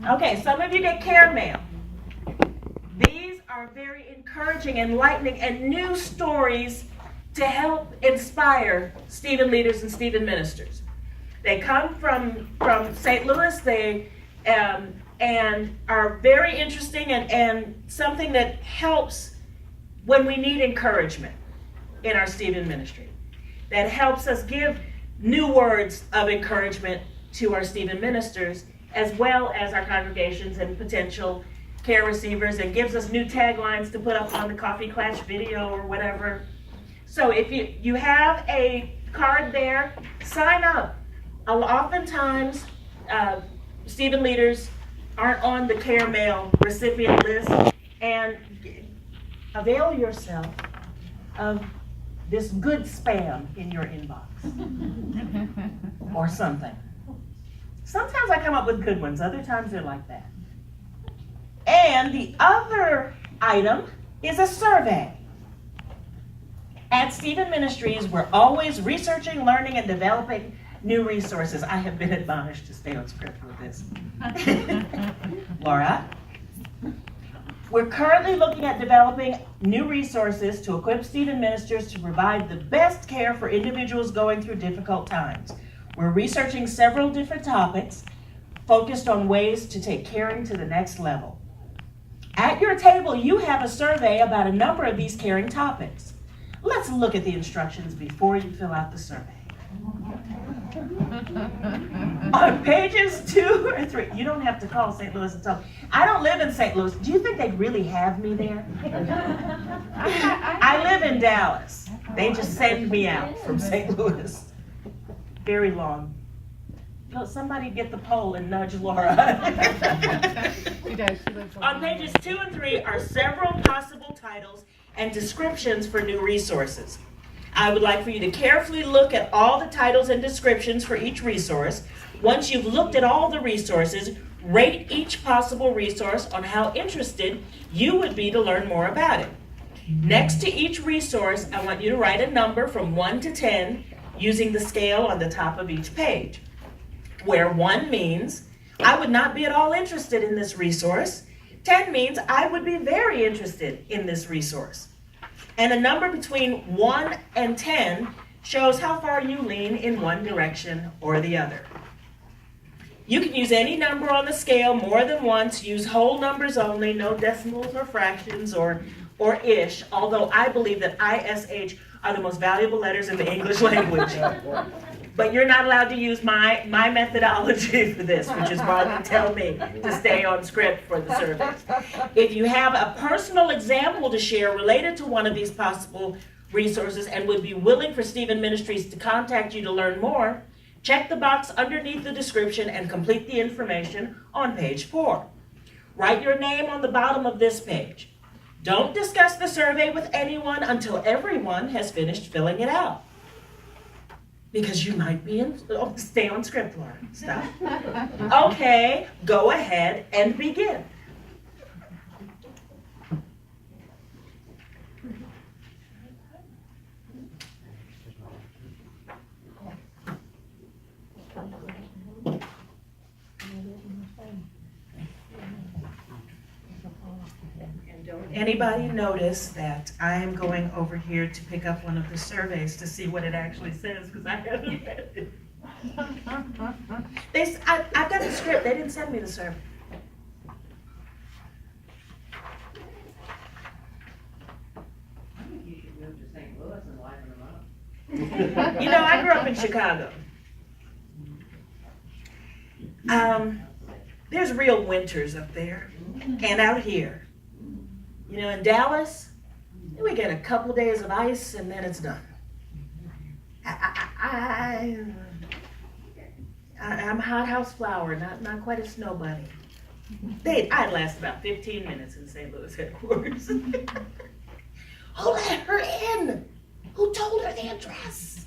Okay, some of you get care mail. These are very encouraging, enlightening, and new stories to help inspire Stephen leaders and Stephen ministers. They come from St. Louis. They and are very interesting and something that helps when we need encouragement in our Stephen ministry. That helps us give new words of encouragement to our Stephen ministers, as well as our congregations and potential care receivers, and gives us new taglines to put up on the Coffee Clash video or whatever. So if you have a card there, sign up. Oftentimes, Stephen leaders aren't on the care mail recipient list, and avail yourself of this good spam in your inbox or something. Sometimes I come up with good ones, other times they're like that. And the other item is a survey. At Stephen Ministries, we're always researching, learning, and developing new resources. I have been admonished to stay on script with this. Laura? We're currently looking at developing new resources to equip Stephen ministers to provide the best care for individuals going through difficult times. We're researching several different topics focused on ways to take caring to the next level. At your table, you have a survey about a number of these caring topics. Let's look at the instructions before you fill out the survey. On pages 2 or 3, you don't have to call St. Louis and tell them. I don't live in St. Louis. Do you think they'd really have me there? I live in Dallas. They just send me out from St. Louis. Very long. No, somebody get the poll and nudge Laura. On pages 2 and 3 are several possible titles and descriptions for new resources. I would like for you to carefully look at all the titles and descriptions for each resource. Once you've looked at all the resources, rate each possible resource on how interested you would be to learn more about it. Next to each resource, I want you to write a number from 1 to 10 using the scale on the top of each page, where 1 means I would not be at all interested in this resource. 10 means I would be very interested in this resource. And a number between 1 and 10 shows how far you lean in one direction or the other. You can use any number on the scale more than once. Use whole numbers only, no decimals or fractions or ish, although I believe that ISH are the most valuable letters in the English language. But you're not allowed to use my methodology for this, which is why they tell me to stay on script for the surveys. If you have a personal example to share related to one of these possible resources and would be willing for Stephen Ministries to contact you to learn more, check the box underneath the description and complete the information on page 4. Write your name on the bottom of this page. Don't discuss the survey with anyone until everyone has finished filling it out. Because you might be stay on script, Laura. Stop. Okay, go ahead and begin. And don't anybody notice that I am going over here to pick up one of the surveys to see what it actually says, because I haven't read it. I've got the script. They didn't send me the sermon. You should move to St. Louis and liven them up. You know, I grew up in Chicago. There's real winters up there and out here. You know, in Dallas, we get a couple days of ice and then it's done. I'm a hothouse flower, not quite a snow bunny. I'd last about 15 minutes in St. Louis headquarters. Who let her in? Who told her the address?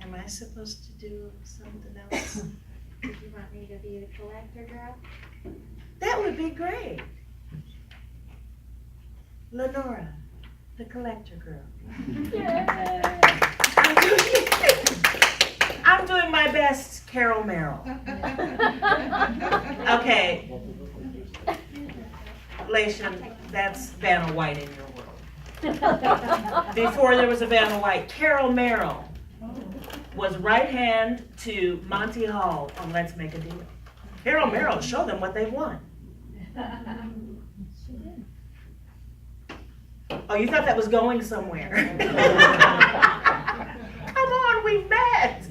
Am I supposed to do something else? Did you want me to be the collector girl? That would be great. Lenora, the collector girl. I'm doing my best, Carol Merrill. Okay. Lation, that's Vanna White in your world. Before there was a Vanna White, Carol Merrill was right hand to Monty Hall on Let's Make a Deal. Carol Merrill showed them what they won. Oh, you thought that was going somewhere? Come on, we met.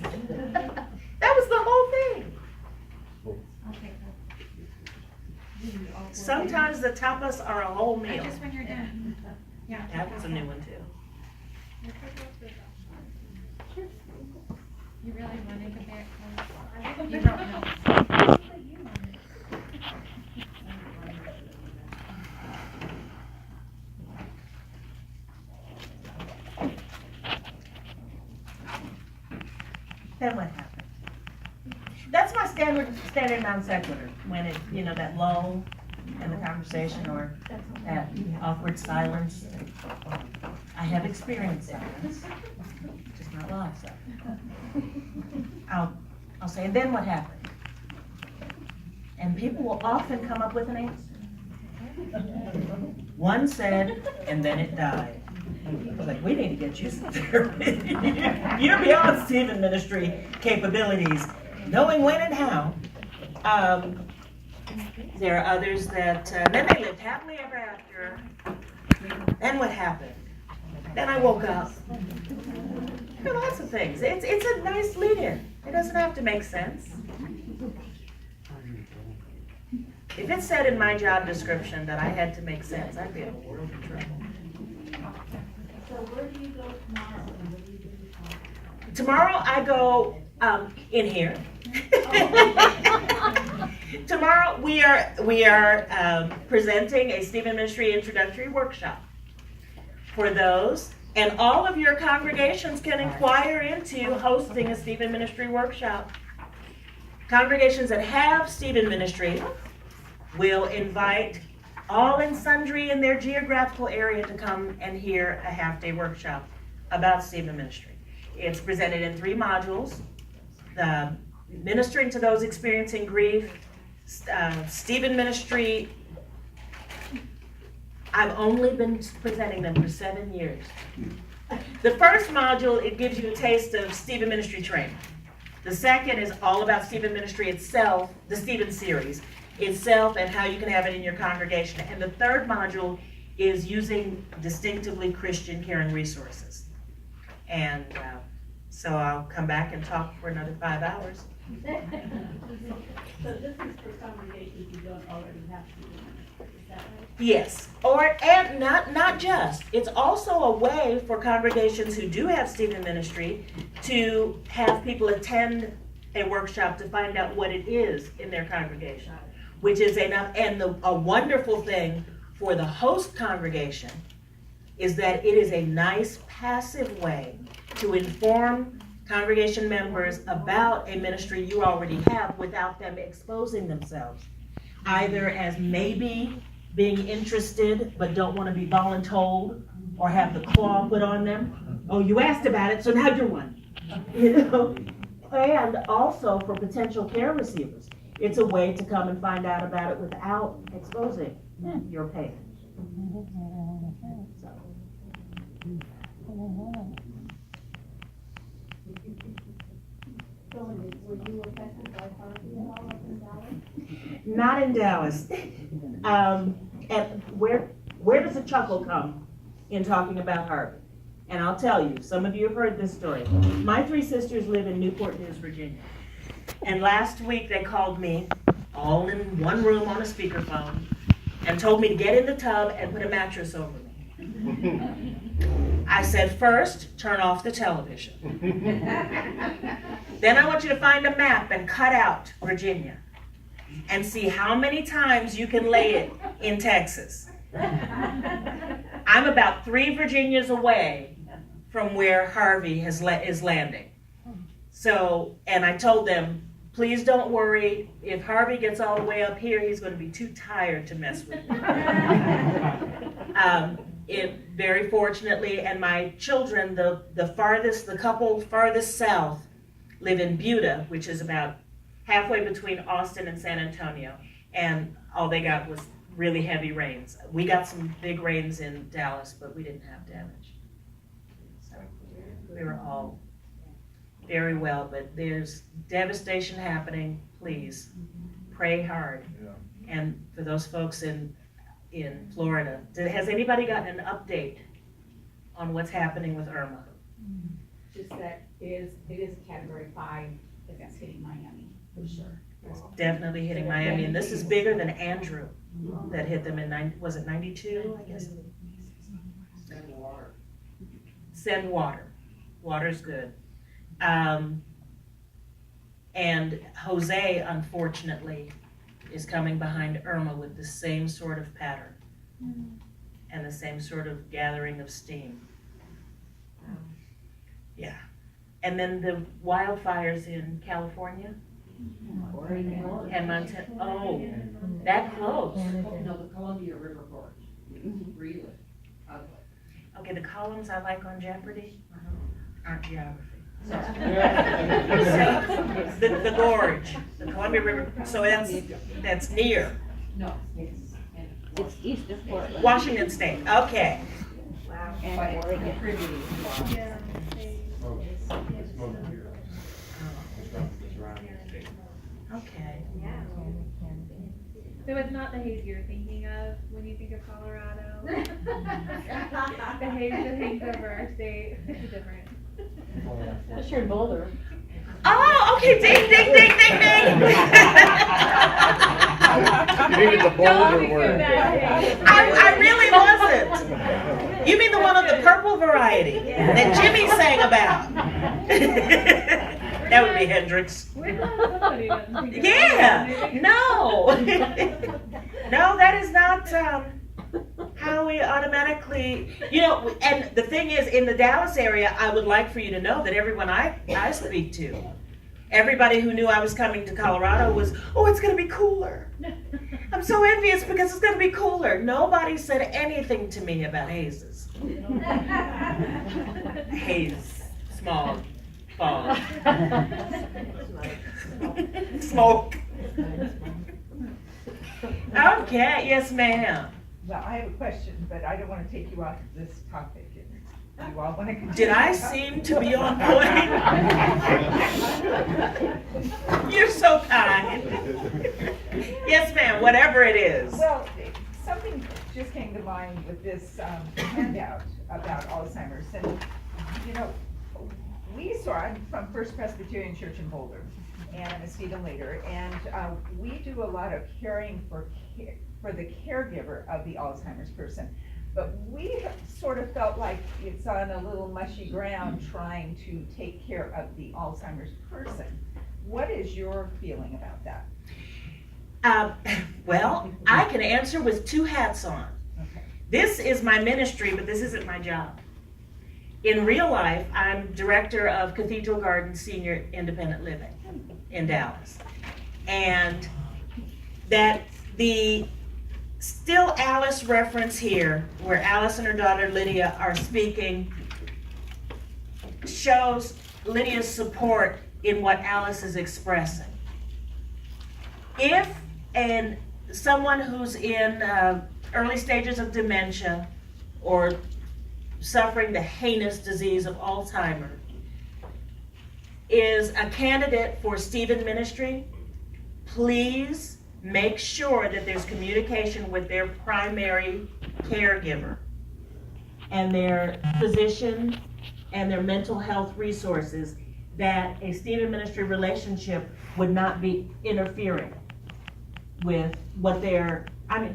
That was the whole thing. Sometimes the tapas are a whole meal. Just when you're done. Yeah. That's a new one too. You really want to go back home? You don't know. Then what happened? That's my standard non sequitur, when it, you know, that lull in the conversation or that awkward silence. I have experienced silence, just not lots of it. I'll say, and then what happened? And people will often come up with an answer. One said, and then it died. I was like, we need to get you some therapy. You're beyond Stephen ministry capabilities, knowing when and how. There are others that, then they lived happily ever after. Then what happened? Then I woke up. There are lots of things. It's a nice lead-in. It doesn't have to make sense. If it said in my job description that I had to make sense, I'd be in a world of trouble. So where do you go tomorrow? And what do you do tomorrow? Tomorrow I go in here. Tomorrow we are presenting a Stephen Ministry introductory workshop for those, and all of your congregations can inquire into hosting a Stephen Ministry workshop. Congregations that have Stephen Ministry will invite all and sundry in their geographical area to come and hear a half-day workshop about Stephen Ministry. It's presented in 3 modules. Ministering to those experiencing grief, Stephen Ministry. I've only been presenting them for 7 years. The first module, it gives you a taste of Stephen Ministry training. The second is all about Stephen Ministry itself, the Stephen series itself, and how you can have it in your congregation. And the third module is using distinctively Christian caring resources. And so I'll come back and talk for another 5 hours. So this is for congregations who don't already have to, is that right? Yes, and not just. It's also a way for congregations who do have Stephen Ministry to have people attend a workshop to find out what it is in their congregation, which is a wonderful thing for the host congregation is that it is a nice passive way to inform congregation members about a ministry you already have without them exposing themselves, either as maybe being interested but don't want to be voluntold or have the claw put on them. Oh, you asked about it, so now you're one. You know? And also for potential care receivers. It's a way to come and find out about it without exposing your pain. So. Were you affected by Harvey at all up in Dallas? Not in Dallas. And where does the chuckle come in talking about Harvey? And I'll tell you, some of you have heard this story. My 3 sisters live in Newport News, Virginia. And last week they called me, all in one room on a speakerphone, and told me to get in the tub and put a mattress over me. I said, first, turn off the television. Then I want you to find a map and cut out Virginia and see how many times you can lay it in Texas. I'm about 3 Virginias away from where Harvey is landing. So, and I told them, please don't worry, if Harvey gets all the way up here, he's going to be too tired to mess with me. Very fortunately, and my children, the couple farthest south, live in Buda, which is about halfway between Austin and San Antonio, and all they got was really heavy rains. We got some big rains in Dallas, but we didn't have damage. So we were all very well, but there's devastation happening. Please pray hard. And for those folks in Florida, has anybody gotten an update on what's happening with Irma? Just that it is Category 5, if that's hitting Miami, for sure. It's definitely hitting Miami, and this is bigger than Andrew that hit them in, was it 92, I guess? Send water. Send water. Water's good. And Jose, unfortunately, is coming behind Irma with the same sort of pattern and the same sort of gathering of steam. Yeah. And then the wildfires in California and Montana. Oh, that close. No, the Columbia River Gorge. Really ugly. Okay, the columns I like on Jeopardy aren't geography. The gorge, the Columbia River, so that's near No, it's, It's east of Portland. Washington State. Okay. And Oregon. Yeah, Okay. so it's not the haze you're thinking of when you think of Colorado. The haze that hangs over our state is different. That's your Boulder. Oh, okay. Ding, ding, ding, ding, ding. You needed the bolder Don't do word. that. I really wasn't. You mean the one of the purple variety that Jimmy sang about? That would be Hendrix. We're not somebody that doesn't think Yeah, no. No, that is not how we automatically, and the thing is, in the Dallas area, I would like for you to know that everyone I speak to, everybody who knew I was coming to Colorado was, oh, it's going to be cooler. I'm so envious because it's going to be cooler. Nobody said anything to me about hazes. Haze, smog, fog, smoke. Okay, yes, ma'am. Well, I have a question, but I don't want to take you off of this topic. If you all want to continue. Did I seem to be on point? You're so kind. Yes, ma'am, whatever it is. Well, something just came to mind with this handout about Alzheimer's. And, I'm from First Presbyterian Church in Boulder, and I'm a Stephen leader, and we do a lot of caring for the caregiver of the Alzheimer's person. But we have sort of felt like it's on a little mushy ground trying to take care of the Alzheimer's person. What is your feeling about that? Well, I can answer with two hats on. Okay. This is my ministry, but this isn't my job. In real life, I'm director of Cathedral Garden Senior Independent Living in Dallas. And that the still Alice reference here, where Alice and her daughter Lydia are speaking, shows Lydia's support in what Alice is expressing. If someone who's in early stages of dementia or suffering the heinous disease of Alzheimer's is a candidate for Stephen Ministry, please make sure that there's communication with their primary caregiver and their physician and their mental health resources, that a Stephen Ministry relationship would not be interfering with what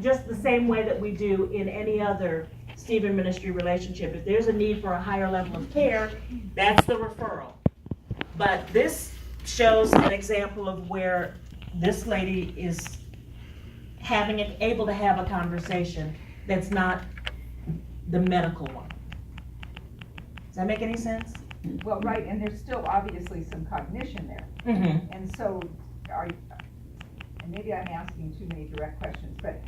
just the same way that we do in any other Stephen Ministry relationship. If there's a need for a higher level of care, that's the referral. But this shows an example of where this lady is able to have a conversation that's not the medical one. Does that make any sense? Well, right, and there's still obviously some cognition there. Mm-hmm. And so, and maybe I'm asking too many direct questions, but,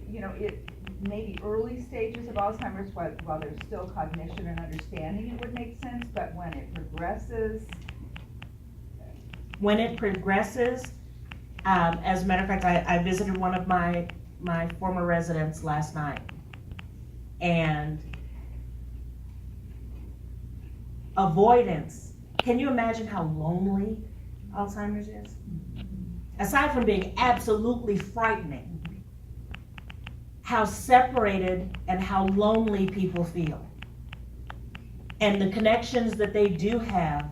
it maybe early stages of Alzheimer's, while there's still cognition and understanding, it would make sense, but when it progresses. When it progresses, as a matter of fact, I visited one of my former residents last night, and avoidance. Can you imagine how lonely Alzheimer's is? Aside from being absolutely frightening, how separated and how lonely people feel. And the connections that they do have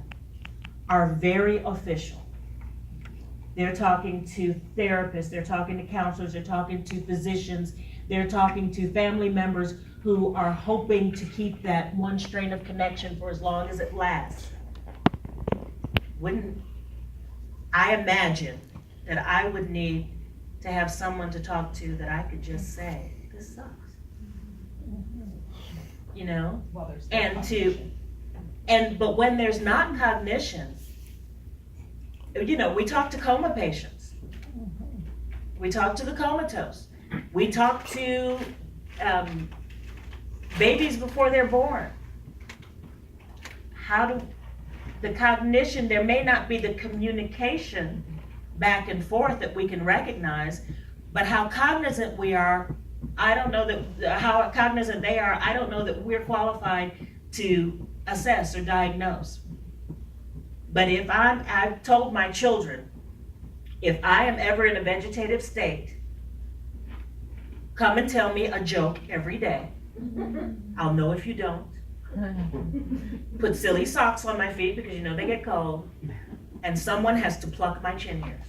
are very official. They're talking to therapists, they're talking to counselors, they're talking to physicians, they're talking to family members who are hoping to keep that one strain of connection for as long as it lasts. Wouldn't I imagine that I would need to have someone to talk to that I could just say, this sucks. Well, there's still cognition. But when there's not cognition, we talk to coma patients. We talk to the comatose. We talk to babies before they're born. The cognition, there may not be the communication back and forth that we can recognize, but how cognizant we are, I don't know how cognizant they are, I don't know that we're qualified to assess or diagnose. But if I've told my children, if I am ever in a vegetative state, come and tell me a joke every day. I'll know if you don't. Put silly socks on my feet because they get cold. And someone has to pluck my chin hairs.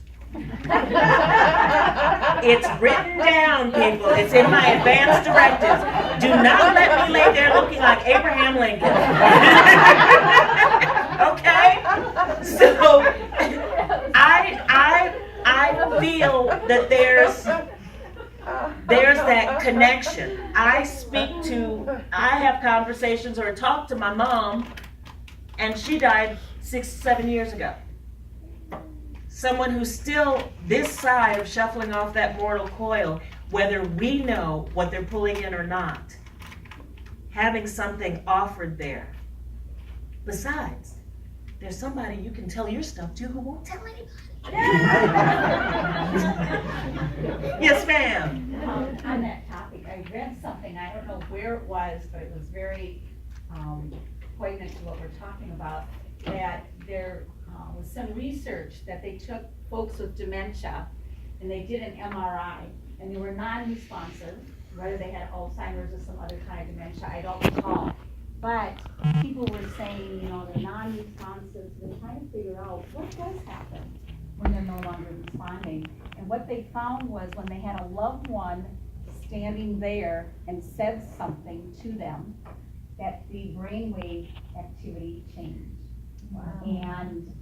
It's written down, people. It's in my advance directives. Do not let me lay there looking like Abraham Lincoln. Okay? So I feel that there's that connection. I have conversations or talk to my mom, and she died 6-7 years ago. Someone who's still this side of shuffling off that mortal coil, whether we know what they're pulling in or not, having something offered there. Besides, there's somebody you can tell your stuff to who won't tell anybody. Yes, ma'am. On that topic, I read something, I don't know where it was, but it was very poignant to what we're talking about, that there was some research that they took folks with dementia and they did an MRI and they were non-responsive, whether they had Alzheimer's or some other kind of dementia, I don't recall. But people were saying, you know, they're non-responsive, so they're trying to figure out what does happen when they're no longer responding. And what they found was when they had a loved one standing there and said something to them, that the brainwave activity changed. Wow. And,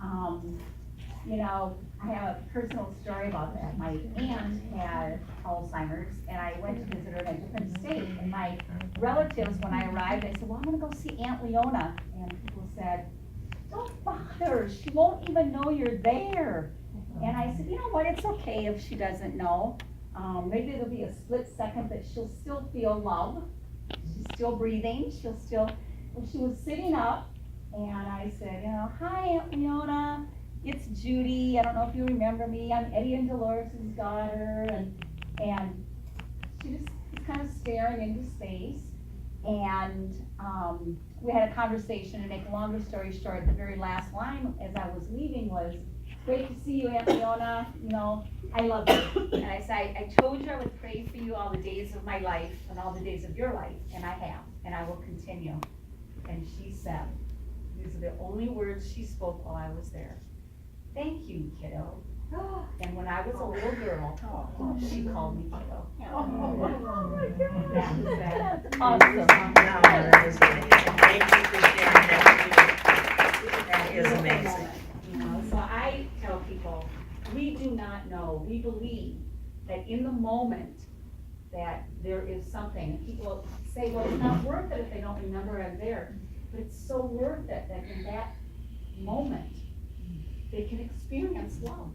you know, I have a personal story about that. My aunt had Alzheimer's, and I went to visit her in a different state. And my relatives, when I arrived, I said, well, I'm going to go see Aunt Leona. And people said, don't bother. She won't even know you're there. And I said, you know what? It's okay if she doesn't know. Maybe it'll be a split second, but she'll still feel love. She's still breathing. She'll still, well, she was sitting up. And I said, you know, hi, Aunt Leona, it's Judy. I don't know if you remember me. I'm Eddie and Dolores' daughter. And she just was kind of staring into space. And we had a conversation, and make a longer story short, the very last line as I was leaving was, great to see you, Aunt Leona. You know, I love you. And I said, I told you I would pray for you all the days of my life and all the days of your life. And I have, and I will continue. And she said, these are the only words she spoke while I was there. Thank you, kiddo. And when I was a little girl, she called me kiddo. That's awesome. That is amazing. Thank you for sharing that. That is amazing. You know, so I tell people, we do not know. We believe that in the moment that there is something, people say, well, it's not worth it if they don't remember I'm there. But it's so worth it that in that moment, they can experience love.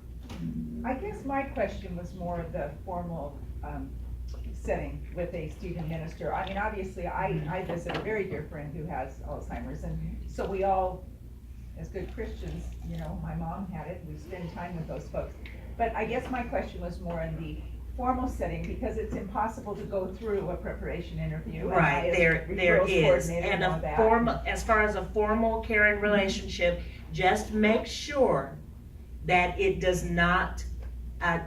I guess my question was more the formal setting with a student minister. I mean, obviously, I visit a very dear friend who has Alzheimer's, and so we all, as good Christians, you know, my mom had it, we spend time with those folks. But I guess my question was more in the formal setting, because it's impossible to go through a preparation interview. Right, there is. And as far as a formal caring relationship, just make sure that it does not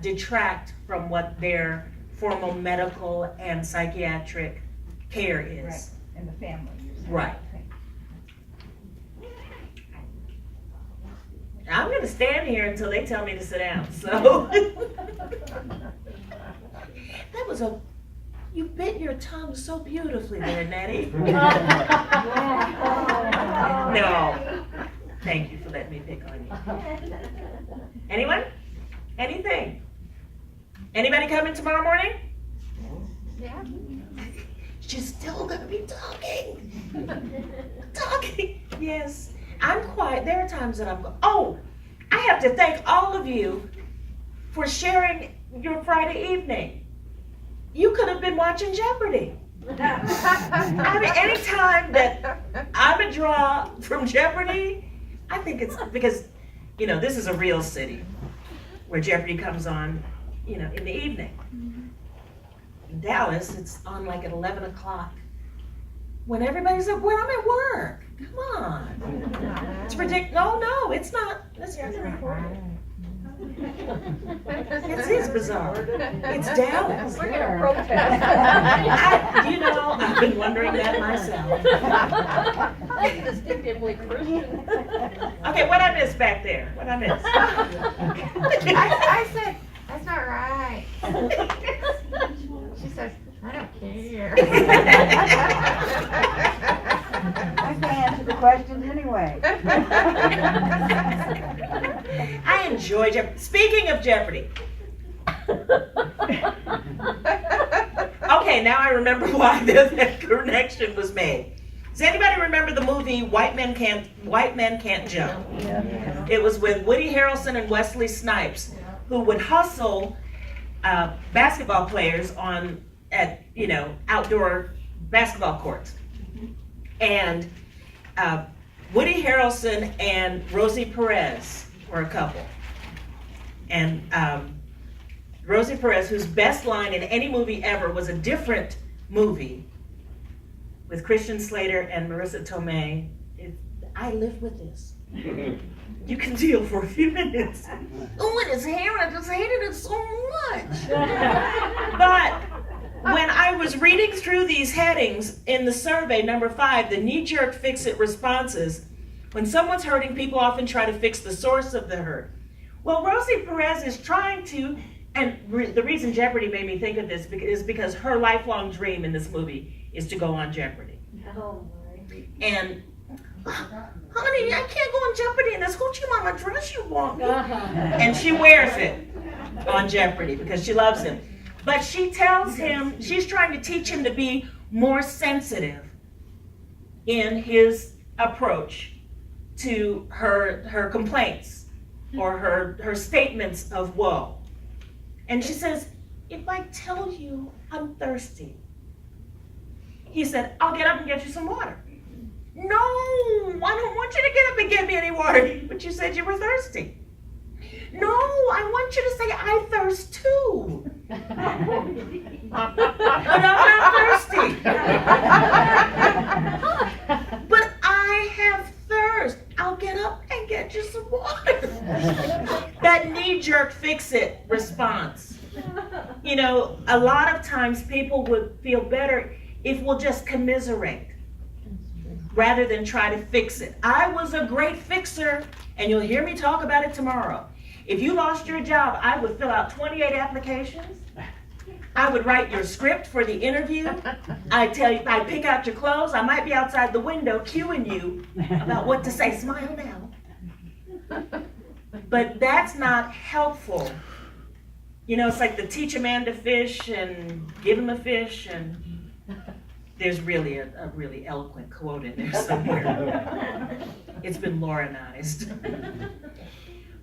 detract from what their formal medical and psychiatric care is. Right, and the family. Right. I'm going to stand here until they tell me to sit down, so. That was you bit your tongue so beautifully there, Nettie. No. Thank you for letting me pick on you. Anyone? Anything? Anybody coming tomorrow morning? Yeah. She's still gonna be talking. Talking. Yes. I'm quiet. There are times that I'm I have to thank all of you for sharing your Friday evening. You could have been watching Jeopardy. I mean, anytime that I'm a draw from Jeopardy, I think it's because, you know, this is a real city where Jeopardy comes on, you know, in the evening. In Dallas, it's on like at 11 o'clock. When everybody's up, when I'm at work. Come on. It's ridiculous. No, it's not. That's It is bizarre. It's Dallas. We're gonna protest. I've been wondering that myself. That's distinctively Christian. Okay, what I missed back there? What I missed? I said, that's not right. She says, I don't care. I can answer the questions anyway. I enjoy Jeopardy. Speaking of Jeopardy. Okay, now I remember why that connection was made. Does anybody remember the movie White Men Can't Jump? Yeah. It was with Woody Harrelson and Wesley Snipes, who would hustle basketball players at outdoor basketball courts. And Woody Harrelson and Rosie Perez were a couple. And Rosie Perez, whose best line in any movie ever was a different movie with Christian Slater and Marissa Tomei, I live with this. You can deal for a few minutes. Oh, and his hair, I just hated it so much. But when I was reading through these headings in the survey, number 5, the knee-jerk fix-it responses, when someone's hurting, people often try to fix the source of the hurt. Well, Rosie Perez is trying to, and the reason Jeopardy made me think of this is because her lifelong dream in this movie is to go on Jeopardy. Oh, my. And, honey, I can't go on Jeopardy in this Hoochie Mama dress you want me. And she wears it on Jeopardy because she loves him. But she tells him, she's trying to teach him to be more sensitive in his approach to her complaints or her statements of woe. And she says, if I tell you I'm thirsty, he said, I'll get up and get you some water. No, I don't want you to get up and get me any water, but you said you were thirsty. No, I want you to say, I thirst too. But I'm not thirsty. But I have thirst. I'll get up and get you some water. That knee-jerk fix-it response. You know, a lot of times people would feel better if we'll just commiserate rather than try to fix it. I was a great fixer, and you'll hear me talk about it tomorrow. If you lost your job, I would fill out 28 applications. I would write your script for the interview. I'd pick out your clothes. I might be outside the window cueing you about what to say. Smile now. But that's not helpful. You know, it's like the teach a man to fish and give him a fish, and there's really a really eloquent quote in there somewhere. It's been Laurenized.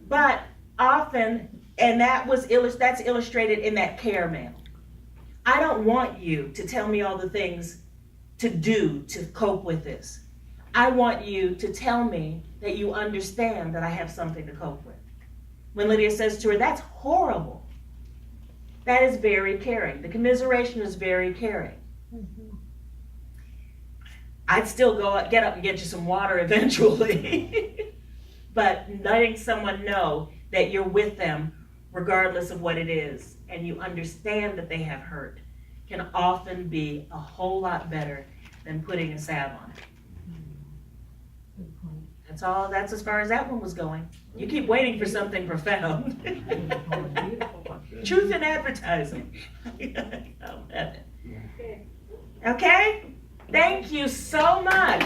But often, and that's illustrated in that care mail. I don't want you to tell me all the things to do to cope with this. I want you to tell me that you understand that I have something to cope with. When Lydia says to her, that's horrible, that is very caring. The commiseration is very caring. I'd still get up and get you some water eventually. But letting someone know that you're with them regardless of what it is, and you understand that they have hurt, can often be a whole lot better than putting a salve on it. That's as far as that one was going. You keep waiting for something profound. Truth in advertising. Okay? Thank you so much.